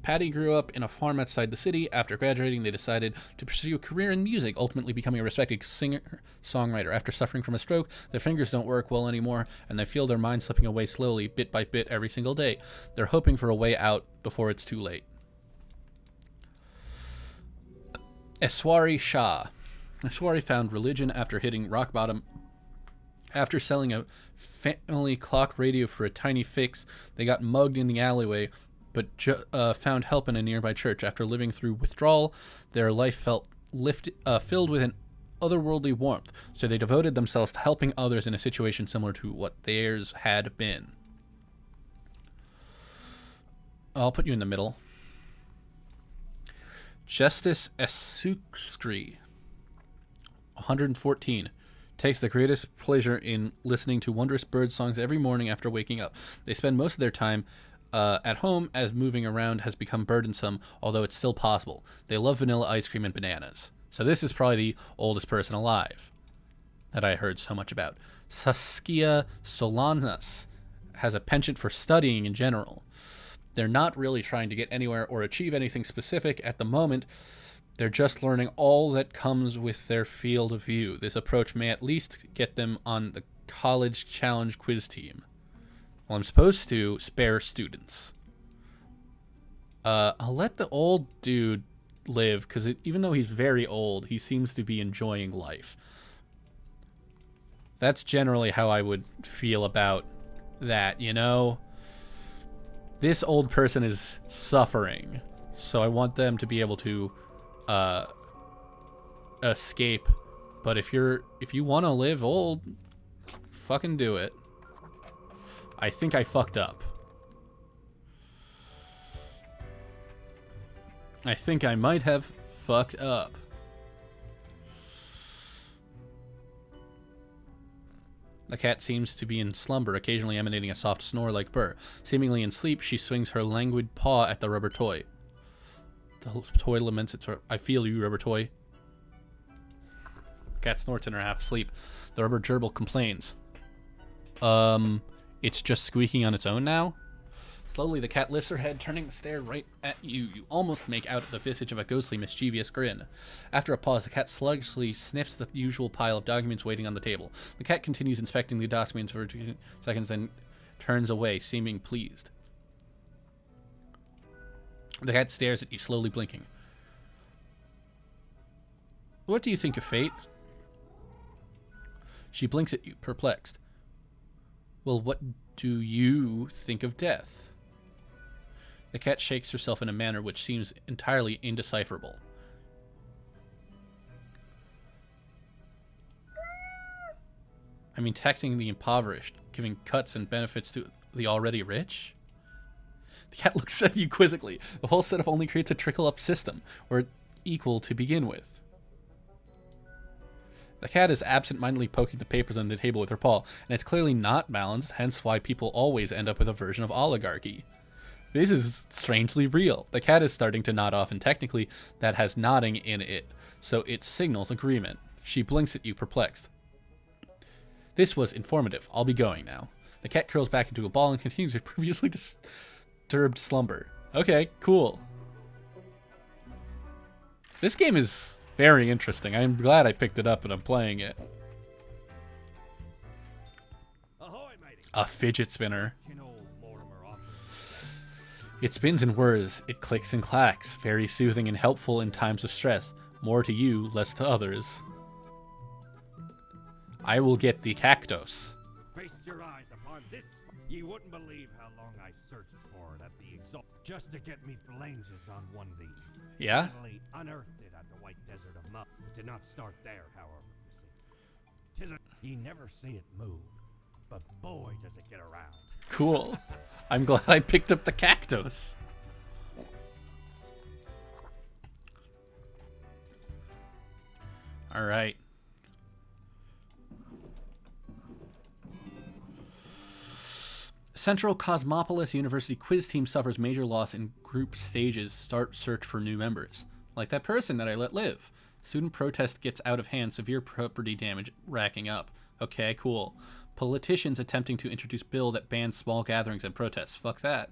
Patty grew up in a farm outside the city. After graduating, they decided to pursue a career in music, ultimately becoming a respected singer-songwriter. After suffering from a stroke, their fingers don't work well anymore, and they feel their minds slipping away slowly, bit by bit, every single day. They're hoping for a way out before it's too late. Eswari Shah. Eswari found religion after hitting rock bottom. After selling a family clock radio for a tiny fix, they got mugged in the alleyway, but found help in a nearby church. After living through withdrawal, their life felt filled with an otherworldly warmth, so they devoted themselves to helping others in a situation similar to what theirs had been. I'll put you in the middle. Justice Esukstri, 114. Takes the greatest pleasure in listening to wondrous bird songs every morning after waking up. They spend most of their time at home, as moving around has become burdensome, although it's still possible. They love vanilla ice cream and bananas. So this is probably the oldest person alive that I heard so much about. Saskia Solanas has a penchant for studying in general. They're not really trying to get anywhere or achieve anything specific at the moment. They're just learning all that comes with their field of view. This approach may at least get them on the college challenge quiz team. Well, I'm supposed to spare students. I'll let the old dude live, because even though he's very old, he seems to be enjoying life. That's generally how I would feel about that, you know? This old person is suffering, so I want them to be able to escape. But if you want to live old, fucking do it. I think I fucked up. I think I might have fucked up. The cat seems to be in slumber, occasionally emanating a soft snore-like purr. Seemingly in sleep, she swings her languid paw at the rubber toy. The toy laments its... I feel you, rubber toy. The cat snorts in her half-sleep. The rubber gerbil complains. It's just squeaking on its own now? Slowly, the cat lifts her head, turning to stare right at you. You almost make out the visage of a ghostly, mischievous grin. After a pause, the cat sluggishly sniffs the usual pile of documents waiting on the table. The cat continues inspecting the documents for 2 seconds, then turns away, seeming pleased. The cat stares at you, slowly blinking. What do you think of fate? She blinks at you, perplexed. Well, what do you think of death? The cat shakes herself in a manner which seems entirely indecipherable. I mean, taxing the impoverished, giving cuts and benefits to the already rich? The cat looks at you quizzically. The whole setup only creates a trickle-up system, or equal to begin with. The cat is absent-mindedly poking the papers on the table with her paw, and it's clearly not balanced, hence why people always end up with a version of oligarchy. This is strangely real. The cat is starting to nod off, and technically that has nodding in it, so it signals agreement. She blinks at you, perplexed. This was informative. I'll be going now. The cat curls back into a ball and continues her previously disturbed slumber. Okay, cool. This game is very interesting. I'm glad I picked it up and I'm playing it. Ahoy, matey. A fidget spinner. You know, Mortimer often. It spins and whirs, it clicks and clacks, very soothing and helpful in times of stress. More to you, less to others. I will get the cactus. Feast your eyes upon this. You wouldn't believe how long I searched for it at the exalt just to get me phalanges on one of these. Yeah? Finally unearthed it at the White Desert of Muck. It did not start there, however. You see, you never see it move, but boy does it get around. Cool. I'm glad I picked up the cactus. All right. Central Cosmopolis University quiz team suffers major loss in group stages. Start search for new members. Like that person that I let live. Student protest gets out of hand. Severe property damage racking up. Okay, cool. Politicians attempting to introduce bill that bans small gatherings and protests. Fuck that.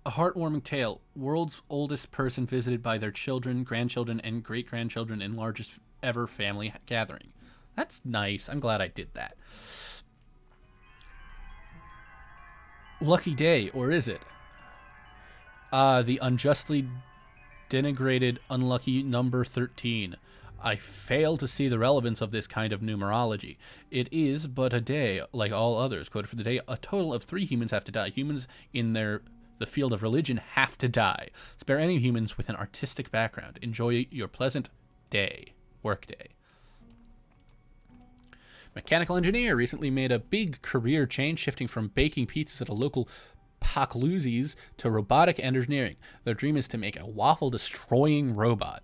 A heartwarming tale. World's oldest person visited by their children, grandchildren, and great-grandchildren in largest ever family gathering. That's nice. I'm glad I did that. Lucky day, or is it? The unjustly denigrated unlucky number 13. I fail to see the relevance of this kind of numerology. It is but a day, like all others. Quoted for the day, a total of 3 humans have to die. Humans in the field of religion have to die. Spare any humans with an artistic background. Enjoy your pleasant day. Work day. Mechanical engineer recently made a big career change, shifting from baking pizzas at a local Pacluzzi's to robotic engineering. Their dream is to make a waffle-destroying robot.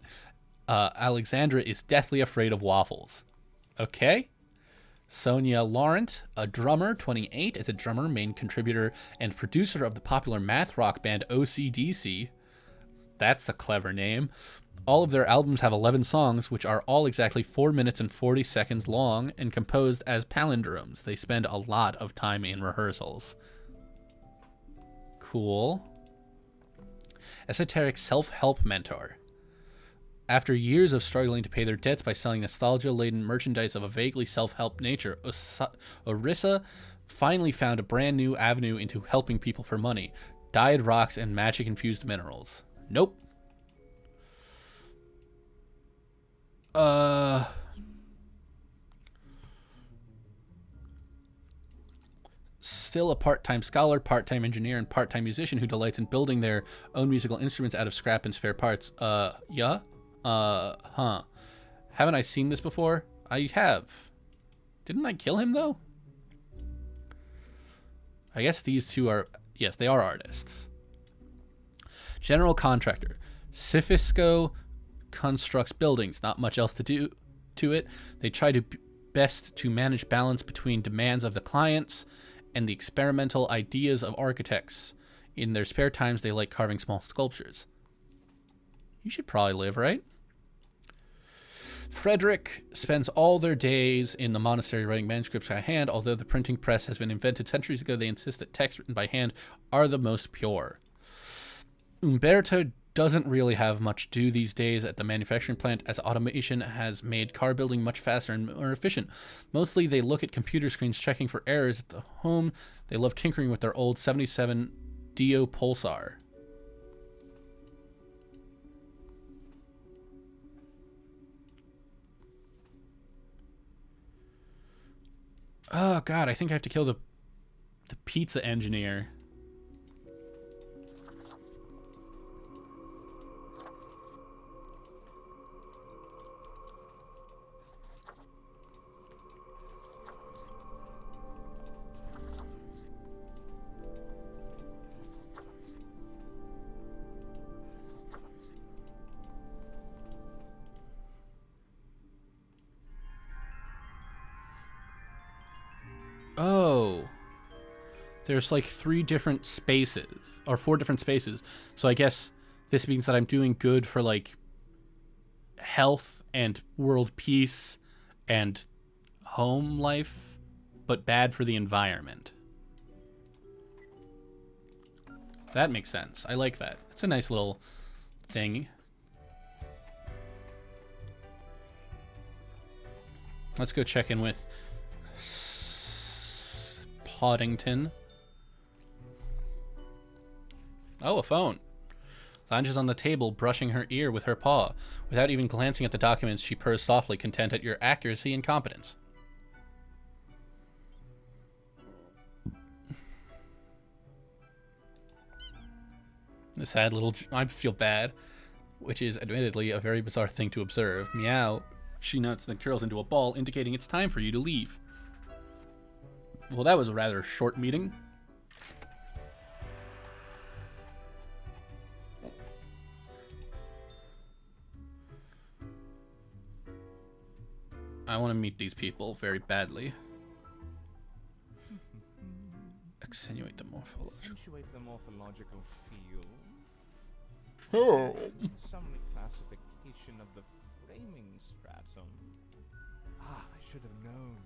Alexandra is deathly afraid of waffles. Okay. Sonia Laurent, a drummer, 28, is a drummer, main contributor, and producer of the popular math rock band OCDC. That's a clever name. All of their albums have 11 songs, which are all exactly 4 minutes and 40 seconds long and composed as palindromes. They spend a lot of time in rehearsals. Cool. Esoteric self-help mentor. After years of struggling to pay their debts by selling nostalgia-laden merchandise of a vaguely self-help nature, Orissa finally found a brand new avenue into helping people for money. Dyed rocks and magic-infused minerals. Nope. Still a part-time scholar, part-time engineer, and part-time musician who delights in building their own musical instruments out of scrap and spare parts. Yeah? Haven't I seen this before? I have. Didn't I kill him, though? I guess these two are... Yes, they are artists. General contractor. Sifisco constructs buildings. Not much else to do to it. They try to best to manage balance between demands of the clients and the experimental ideas of architects. In their spare times, they like carving small sculptures. You should probably live, right? Frederick spends all their days in the monastery writing manuscripts by hand. Although the printing press has been invented centuries ago, they insist that texts written by hand are the most pure. Umberto doesn't really have much to do these days at the manufacturing plant, as automation has made car building much faster and more efficient. Mostly they look at computer screens checking for errors. At the home, they love tinkering with their old 77 Dio Pulsar. Oh god, I think I have to kill the pizza engineer. Oh, there's like 3 different spaces, or 4 different spaces. So I guess this means that I'm doing good for like health and world peace and home life, but bad for the environment. That makes sense. I like that. It's a nice little thing. Let's go check in with Poddington. Oh, a phone. Lounges on the table, brushing her ear with her paw. Without even glancing at the documents, she purrs softly, content at your accuracy and competence. The sad little... I feel bad, which is admittedly a very bizarre thing to observe. Meow. She nuts and curls into a ball, indicating it's time for you to leave. Well, that was a rather short meeting. I want to meet these people very badly. Accentuate the morphological. Accentuate the morphological field. Oh. Some reclassification of the framing stratum. Ah, I should have known.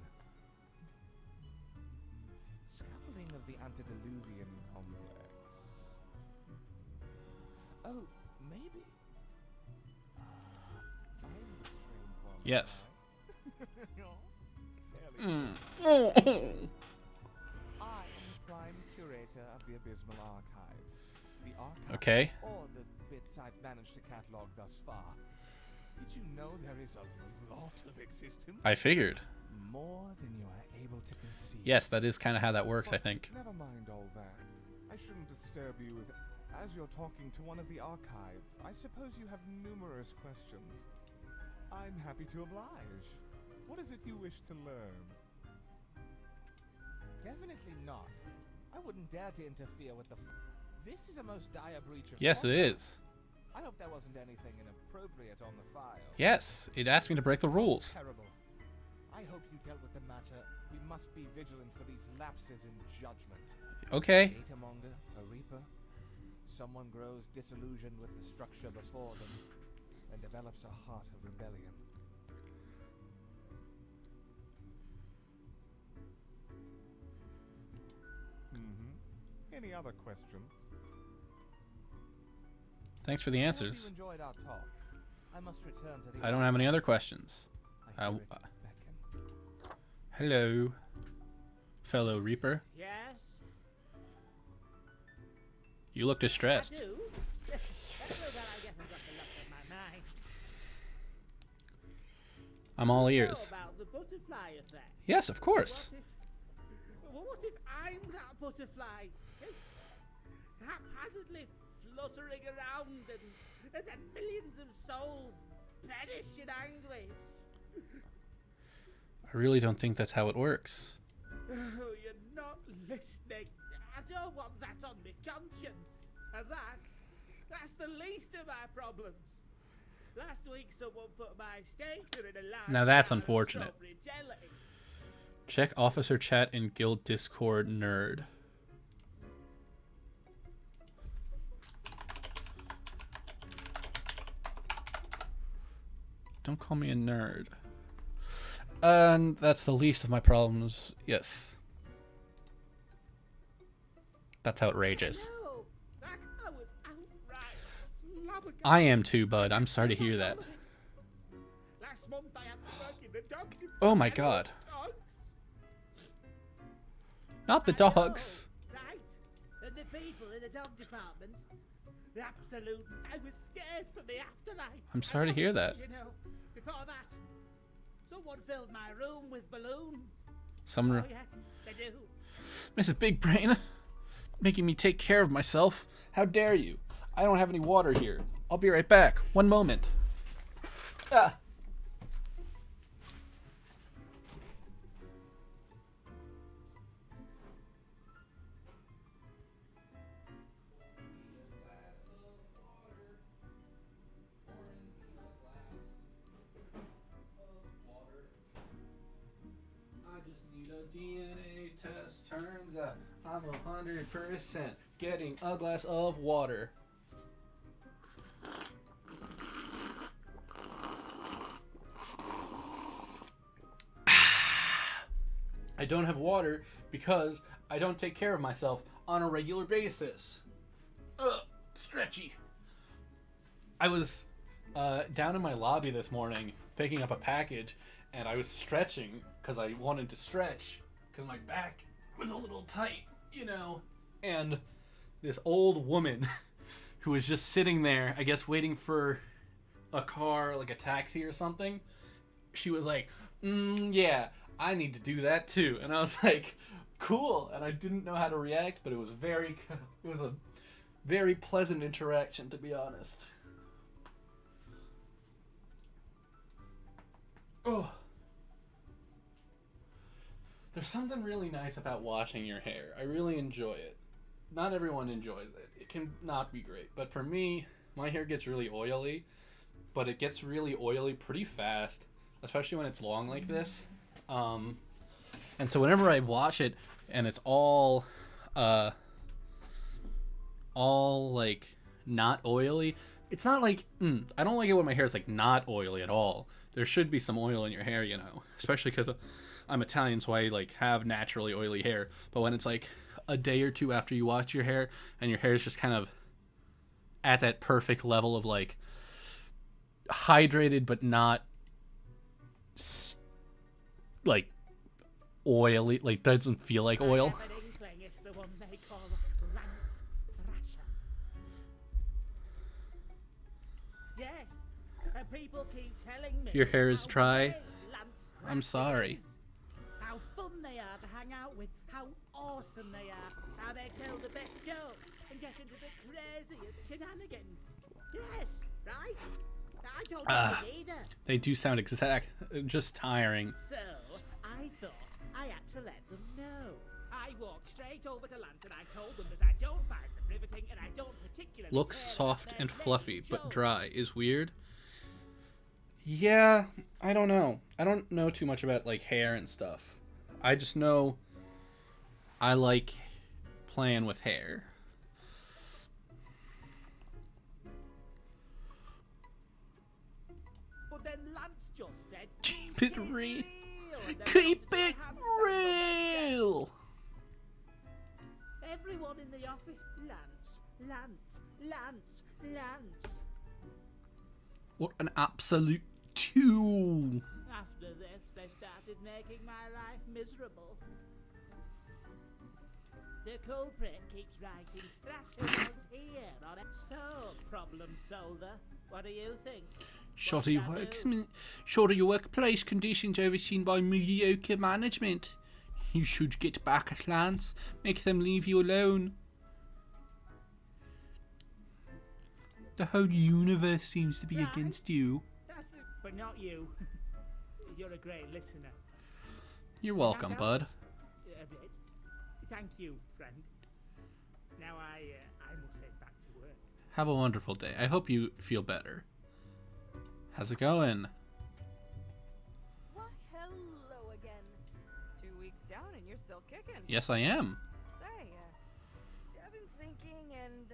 Scaffolding of the antediluvian complex. Oh, maybe. I'm the strange one. Yes. Fairly Oh. I am the prime curator of the Abysmal Archive. The archive, Okay. or the bits I've managed to catalog thus far. Did you know there is a lot of existence? I figured. More than you are able to conceive. Yes, that is kind of how that works, I But think. Never mind all that. I shouldn't disturb you with... As you're talking to one of the archive, I suppose you have numerous questions. I'm happy to oblige. What is it you wish to learn? Definitely not. I wouldn't dare to interfere with the... This is a most dire breach of... Yes, it is. I hope there wasn't anything inappropriate on the file. Yes, it asked me to break the rules. Terrible. I hope you dealt with the matter. We must be vigilant for these lapses in judgment. Okay. Datamonger, a reaper. Someone grows disillusioned with the structure before them and develops a heart of rebellion. Any other questions? Thanks for the I hope answers. you enjoyed our talk. I must return to the... I don't have any other questions. I hear I- it beckon. Hello, fellow Reaper. Yes? You look distressed. I do. That's where that I guess I've got a lot on my mind. I'm all Know ears. about the butterfly effect. Yes, of course. What if I'm that butterfly? Haphazardly fluttering around and then millions of souls perish in anguish. I really don't think that's how it works. Oh, you're not listening. I don't want that on my conscience. And that's the least of my problems. Last week someone put my staker in a large Now that's jar of unfortunate. strawberry jelly. Check officer chat and guild Discord nerd. Don't call me a nerd. And that's the least of my problems. Yes. That's outrageous. No, that guy was outright flabbergasted. I am too, bud. I'm sorry to hear that. Last month I had to work in the dog Oh my department. god. Dogs. Not the I know, dogs. Right? And the people in the dog department. The absolute. I was scared for the afterlife. I'm sorry to hear that. You know, before that, someone filled my room with balloons. Someone. Oh yes, they do. Mrs. Big Brain, making me take care of myself. How dare you? I don't have any water here. I'll be right back. One moment. Ah. I just need a DNA test. Turns out I'm 100% getting a glass of water. I don't have water because I don't take care of myself on a regular basis. Ugh, stretchy. I was down in my lobby this morning picking up a package, and I was stretching because I wanted to stretch because my back was a little tight, you know. And this old woman who was just sitting there, I guess waiting for a car, like a taxi or something, she was like, yeah, I need to do that too. And I was like, cool. And I didn't know how to react, but it was a very pleasant interaction, to be honest. Oh. There's something really nice about washing your hair. I really enjoy it. Not everyone enjoys it. It can not be great. But for me, my hair gets really oily. But it gets really oily pretty fast. Especially when it's long like this. And so whenever I wash it and it's all all like not oily. It's not like I don't like it when my hair is like not oily at all. There should be some oil in your hair, you know, especially because I'm Italian, so I like have naturally oily hair. But when it's like a day or two after you wash your hair and your hair is just kind of at that perfect level of like hydrated but not like oily, like doesn't feel like oil. I have an inkling it's the one they call Lance Thrasher. Yes, and people keep telling me Your hair is how dry. great Lance I'm Thrasher sorry. is, how fun they are to hang out with, how awesome they are, how they tell the best jokes and get into the craziest shenanigans. Yes, right? I don't know it either. They do sound just tiring. So, I thought I had to let them know. I walked straight over to Lance and I told them that I don't find them riveting and I don't particularly Looks care soft about and their fluffy, lady but Joe. dry is weird. Yeah, I don't know. I don't know too much about like hair and stuff. I just know I like playing with hair. But then Lance just said, Keep it real. and then Keep wanted to it have stand on their real. chest. Everyone in the office, Lance. What an absolute tool. After this, they started making my life miserable. The culprit keeps writing Thrasher was here on it. So, problem solver, what do you think? Shoddy workplace conditions overseen by mediocre management. You should get back at Lance. Make them leave you alone. The whole universe seems to be Right. against you. That's it. But not you. You're a great listener. You're welcome, That bud. helps. A bit. Thank you, friend. Now I must head back to work. Have a wonderful day. I hope you feel better. How's it going? Why, hello again. 2 weeks down and you're still kicking. Yes, I am. Say, see, I've been thinking and,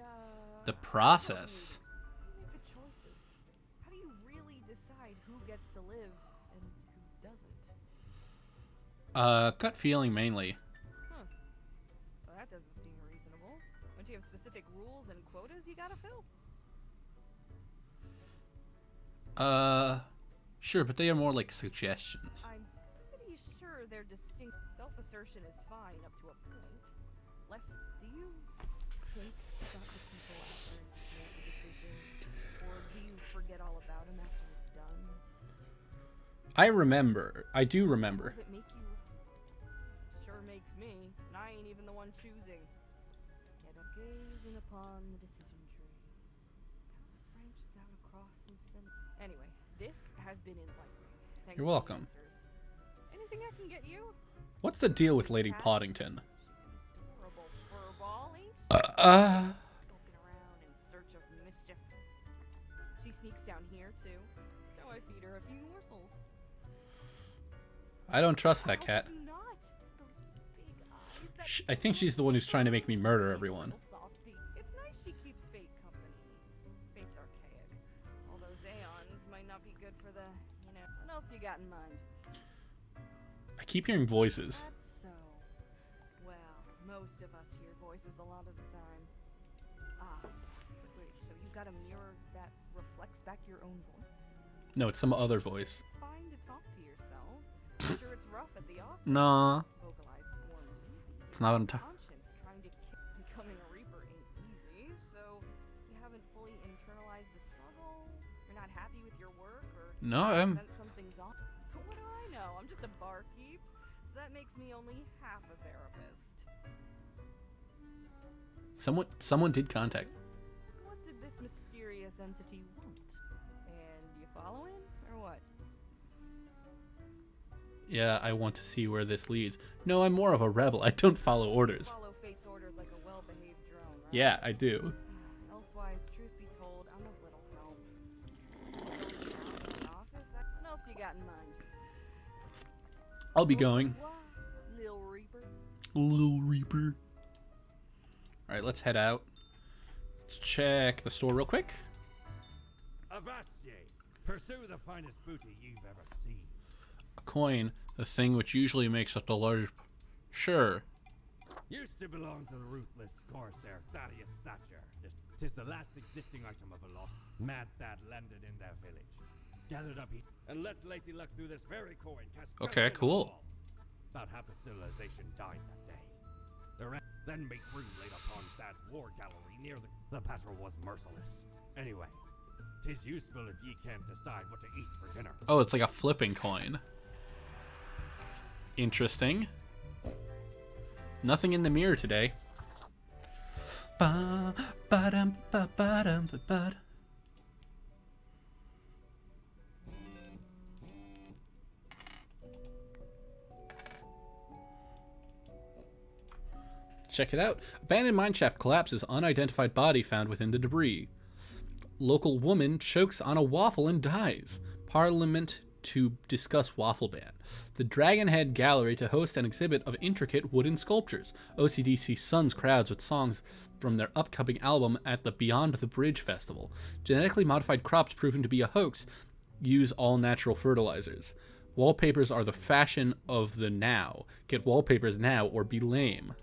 The process. How do you make the choices? How do you really decide who gets to live and who doesn't? Gut feeling mainly. Huh. Well, that doesn't seem reasonable. Don't you have specific rules and quotas you gotta fill? Sure, but they are more like suggestions. I'm pretty sure they're distinct. Self-assertion is fine up to a point. Less. Do you think about the people after you make a decision, or do you forget all about them after it's done? I remember. I do remember. Does it make you? Sure makes me, and I ain't even the one choosing. Yet I'm gazing upon the decision tree. How it branches out across infinity. Anyway, this has been enlightening. Thanks You're for the welcome. answers. Anything I can get you? What's the deal with Lady Poddington? She's an adorable furball, ain't she? Skulking around in search of mischief. She sneaks down here too, so I feed her a few morsels. I don't trust that How cat. could you not? Those big eyes, that I think she's the one who's trying to make me murder She's a everyone. little softy. It's nice she keeps Fate company. Fate's archaic. All those aeons might not be good for the, you know. What else you got in mind? I keep hearing voices. That's so. Well, most of us hear voices a lot of the time. Wait, so you got a mirror that reflects back your own voice? No, it's some other voice. It's fine to talk to yourself. I'm sure it's rough at the office. Nah, Vocalize more maybe. it's not on top. Conscience trying to becoming a reaper ain't easy, so you haven't fully internalized the struggle. You're not happy with your work, or No, you I'm. sense something's off. But what do I know? I'm just a barkeep, so that makes me only half a therapist. Someone did contact. What did this mysterious entity want? And you following, or what? Yeah, I want to see where this leads. No, I'm more of a rebel. I don't follow orders. Follow Fate's orders like a well-behaved drone, right? Yeah, I do. Elsewise, truth be told, I'm of little help. In the office, what else you got in mind? I'll be going. What, Lil Reaper? Lil Reaper. Alright, let's head out. Let's check the store real quick. Avast ye! Pursue the finest booty you've ever seen. A coin, a thing which usually makes up a large... Sure. Used to belong to the ruthless corsair Thaddeus Thatcher. Tis the last existing item of a lot. Mad Thad landed in their village. Gathered up and let Lady Luck through this very coin. Okay, cool. About half the civilization died that day. Then big crew laid upon Thad's war gallery near the battle was merciless. Anyway, tis useful if ye can't decide what to eat for dinner. Oh, it's like a flipping coin. Interesting. Nothing in the mirror today. Ba ba dum ba ba dum ba ba. Check it out. Abandoned mineshaft collapses. Unidentified body found within the debris. Local woman chokes on a waffle and dies. Parliament to discuss waffle ban. The Dragonhead Gallery to host an exhibit of intricate wooden sculptures. OCDC Sons crowds with songs from their upcoming album at the Beyond the Bridge Festival. Genetically modified crops proven to be a hoax. Use all natural fertilizers. Wallpapers are the fashion of the now. Get wallpapers now or be lame.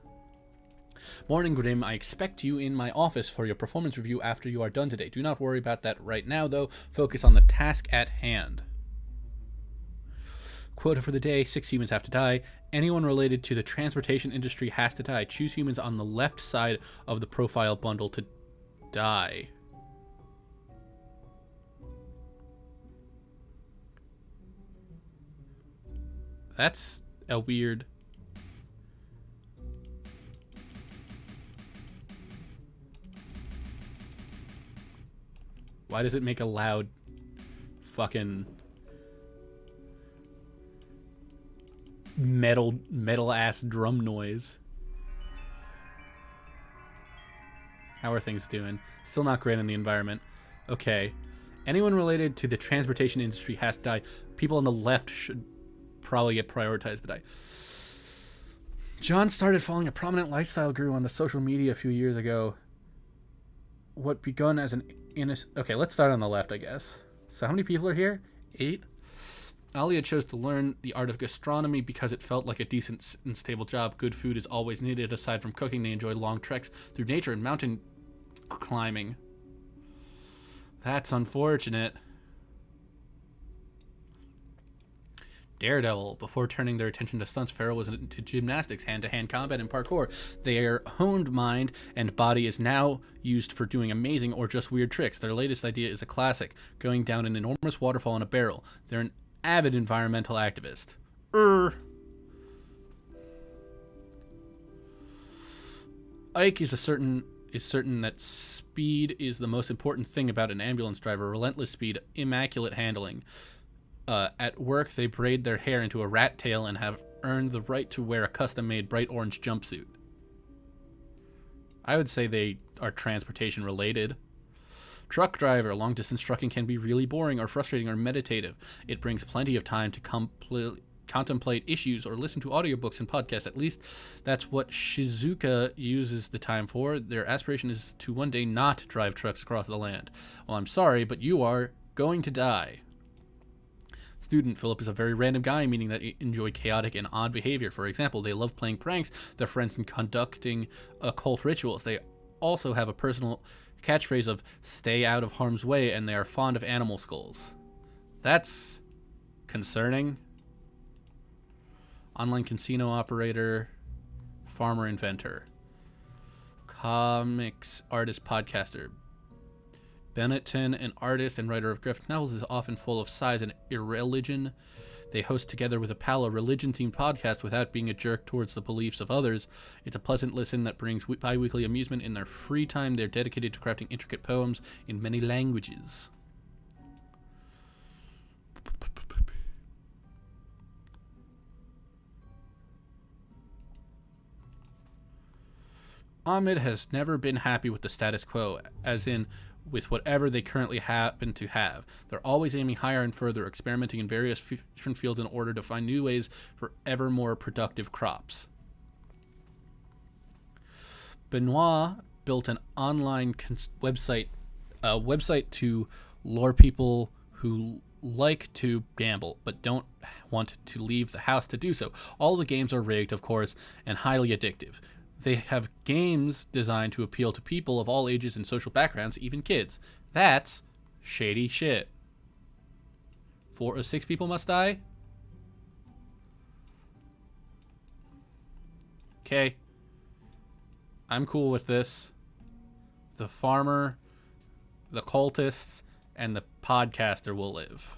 Morning, Grim. I expect you in my office for your performance review after you are done today. Do not worry about that right now, though. Focus on the task at hand. Quota for the day, 6 humans have to die. Anyone related to the transportation industry has to die. Choose humans on the left side of the profile bundle to die. That's a weird... Why does it make a loud fucking metal ass drum noise? How are things doing? Still not great in the environment. Okay. Anyone related to the transportation industry has to die. People on the left should probably get prioritized to die. John started following a prominent lifestyle guru on the social media a few years ago. What begun as an innocent... Okay, let's start on the left, I guess. So how many people are here? 8? Alia chose to learn the art of gastronomy because it felt like a decent and stable job. Good food is always needed. Aside from cooking, they enjoy long treks through nature and mountain climbing. That's unfortunate. Daredevil. Before turning their attention to stunts, Farrell was into gymnastics, hand-to-hand combat, and parkour. Their honed mind and body is now used for doing amazing or just weird tricks. Their latest idea is a classic, going down an enormous waterfall in a barrel. They're an avid environmental activist. Ike is certain that speed is the most important thing about an ambulance driver. Relentless speed, immaculate handling. At work, they braid their hair into a rat tail and have earned the right to wear a custom-made bright orange jumpsuit. I would say they are transportation related. Truck driver. Long-distance trucking can be really boring or frustrating or meditative. It brings plenty of time to contemplate issues or listen to audiobooks and podcasts. At least that's what Shizuka uses the time for. Their aspiration is to one day not drive trucks across the land. Well, I'm sorry, but you are going to die. Student. Philip is a very random guy, meaning that they enjoy chaotic and odd behavior. For example, they love playing pranks, their friends, and conducting occult rituals. They also have a personal catchphrase of stay out of harm's way, and they are fond of animal skulls. That's concerning. Online casino operator, farmer inventor, comics artist podcaster. Benetton, an artist and writer of graphic novels, is often full of size and irreligion. They host together with a pal a religion-themed podcast without being a jerk towards the beliefs of others. It's a pleasant listen that brings bi-weekly amusement. In their free time, they're dedicated to crafting intricate poems in many languages. Ahmed has never been happy with the status quo, as in with whatever they currently happen to have. They're always aiming higher and further, experimenting in various different fields in order to find new ways for ever more productive crops. Benoit built an online website, a website to lure people who like to gamble but don't want to leave the house to do so. All the games are rigged, of course, and highly addictive. They have games designed to appeal to people of all ages and social backgrounds, even kids. That's shady shit. 4 or 6 people must die? Okay. I'm cool with this. The farmer, the cultists, and the podcaster will live.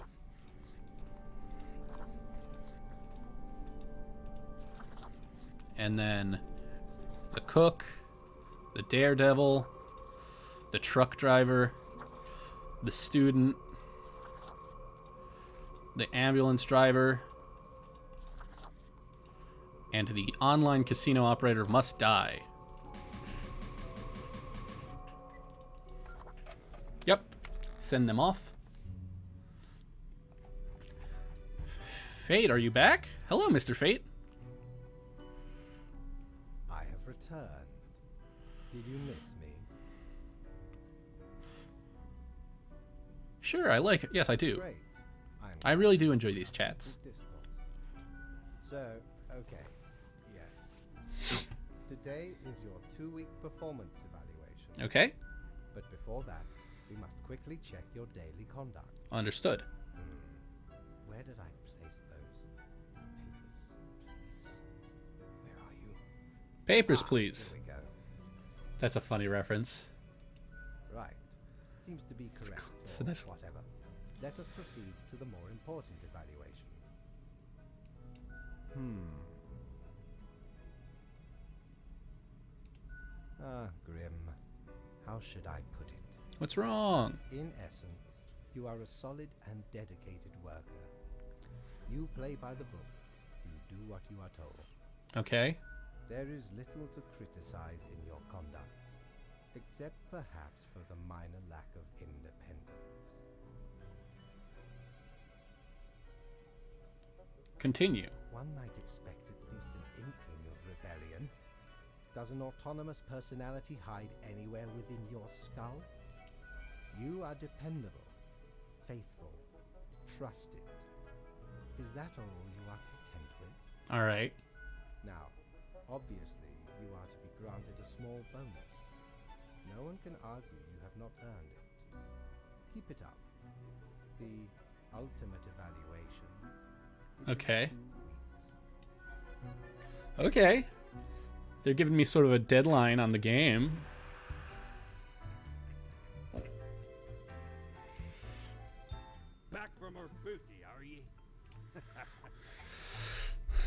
And then the cook, the daredevil, the truck driver, the student, the ambulance driver, and the online casino operator must die. Yep. Send them off. Fate, are you back? Hello, Mr. Fate. I have returned. Did you miss me? Sure, I like it. Yes, I do. Great. I really do enjoy these chats. Good discourse. So, okay. Yes. Today is your 2-week performance evaluation. Okay, But before that, we must quickly check your daily conduct. understood. Where did I place those papers? Please. Where are you? Papers, please. Here we go. That's a funny reference. Right. Seems to be correct. it's Or a nice- whatever. Let us proceed to the more important evaluation. Grim. How should I put it? What's wrong? In essence, you are a solid and dedicated worker. You play by the book. You do what you are told. Okay. There is little to criticize in your conduct, except perhaps for the minor lack of independence. Continue. One might expect at least an inkling of rebellion. Does an autonomous personality hide anywhere within your skull? You are dependable, faithful, trusted. Is that all you are content with? All right. Now, obviously, you are to be granted a small bonus. No one can argue you have not earned it. Keep it up. The ultimate evaluation is Okay. in 2 weeks. Okay. They're giving me sort of a deadline on the game. Back from our booty, are ye?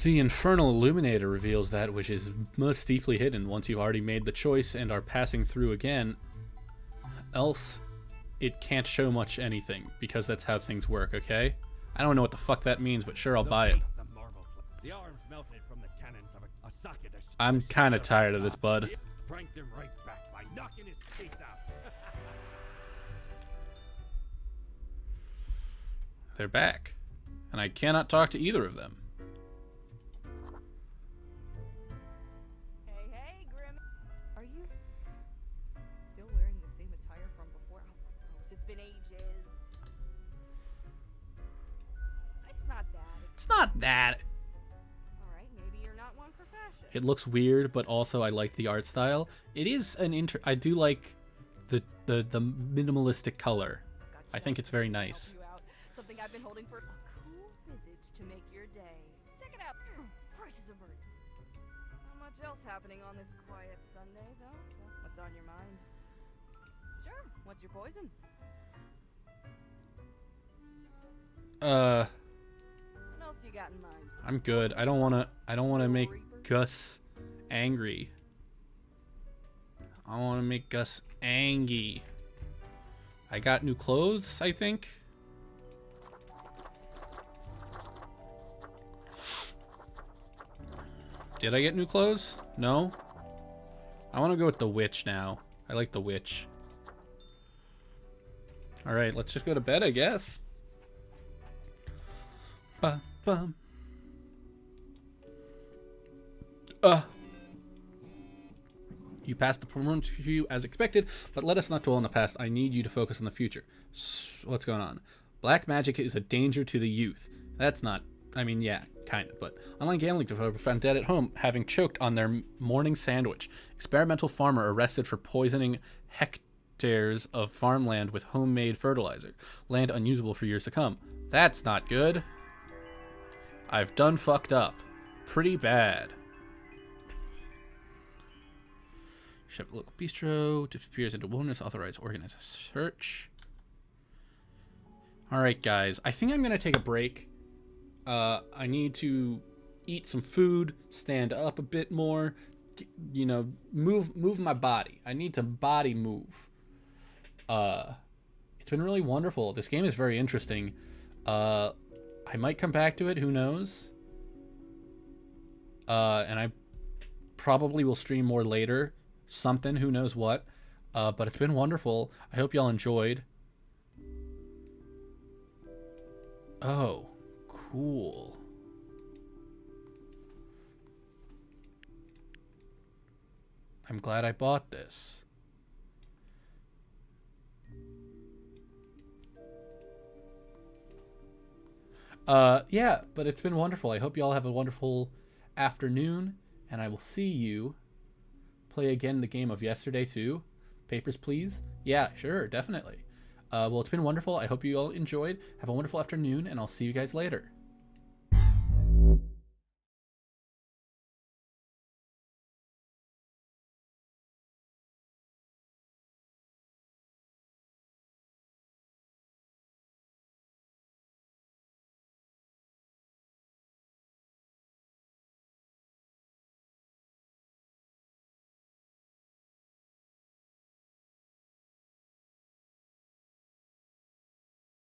The Infernal Illuminator reveals that which is most deeply hidden once you've already made the choice and are passing through again. Else, it can't show much anything, because that's how things work, okay? I don't know what the fuck that means, but sure, I'll buy it. The marble the arms melted from the cannons of a socket. I'm kind of tired of this, bud. Pranked him right back by knocking his teeth out. They're back. And I cannot talk to either of them. Hey, hey, Grim. Are you still wearing the same attire from before? Oh, gross. It's been ages. It's not that. It's not that. Alright, maybe you're not one for fashion. It looks weird, but also I like the art style. It is an I do like the minimalistic color. Got I think just it's very something to help nice. you out. Something I've been holding for a cool visage to make your day. Check it out. Crisis averted. Not much else happening on this quiet Sunday, though. So, what's on your mind? Sure. What's your poison? What else you got in mind? I'm good. I don't wanna make Gus angry. I wanna make Gus angry. I got new clothes, I think. Did I get new clothes? No? I want to go with the witch now. I like the witch. Alright, let's just go to bed, I guess. Bum. You passed the performance review as expected, but let us not dwell on the past. I need you to focus on the future. What's going on? Black magic is a danger to the youth. That's not... I mean, yeah, kind of, but online gambling developer found dead at home, having choked on their morning sandwich. Experimental farmer arrested for poisoning hectares of farmland with homemade fertilizer. Land unusable for years to come. That's not good. I've done fucked up. Pretty bad. Chef at local bistro. Disappears into wilderness. Authorized. Organize a search. Alright, guys. I think I'm going to take a break. I need to eat some food. Stand up a bit more. You know, move my body. I need to body move. It's been really wonderful. This game is very interesting. I might come back to it. Who knows? And I probably will stream more later. Something, who knows what. But it's been wonderful. I hope y'all enjoyed. Oh, cool. I'm glad I bought this. Yeah, but it's been wonderful. I hope y'all have a wonderful afternoon, and I will see you play again the game of yesterday too. Papers, please. Yeah, sure, definitely. Well, it's been wonderful. I hope you all enjoyed. Have a wonderful afternoon, and I'll see you guys later.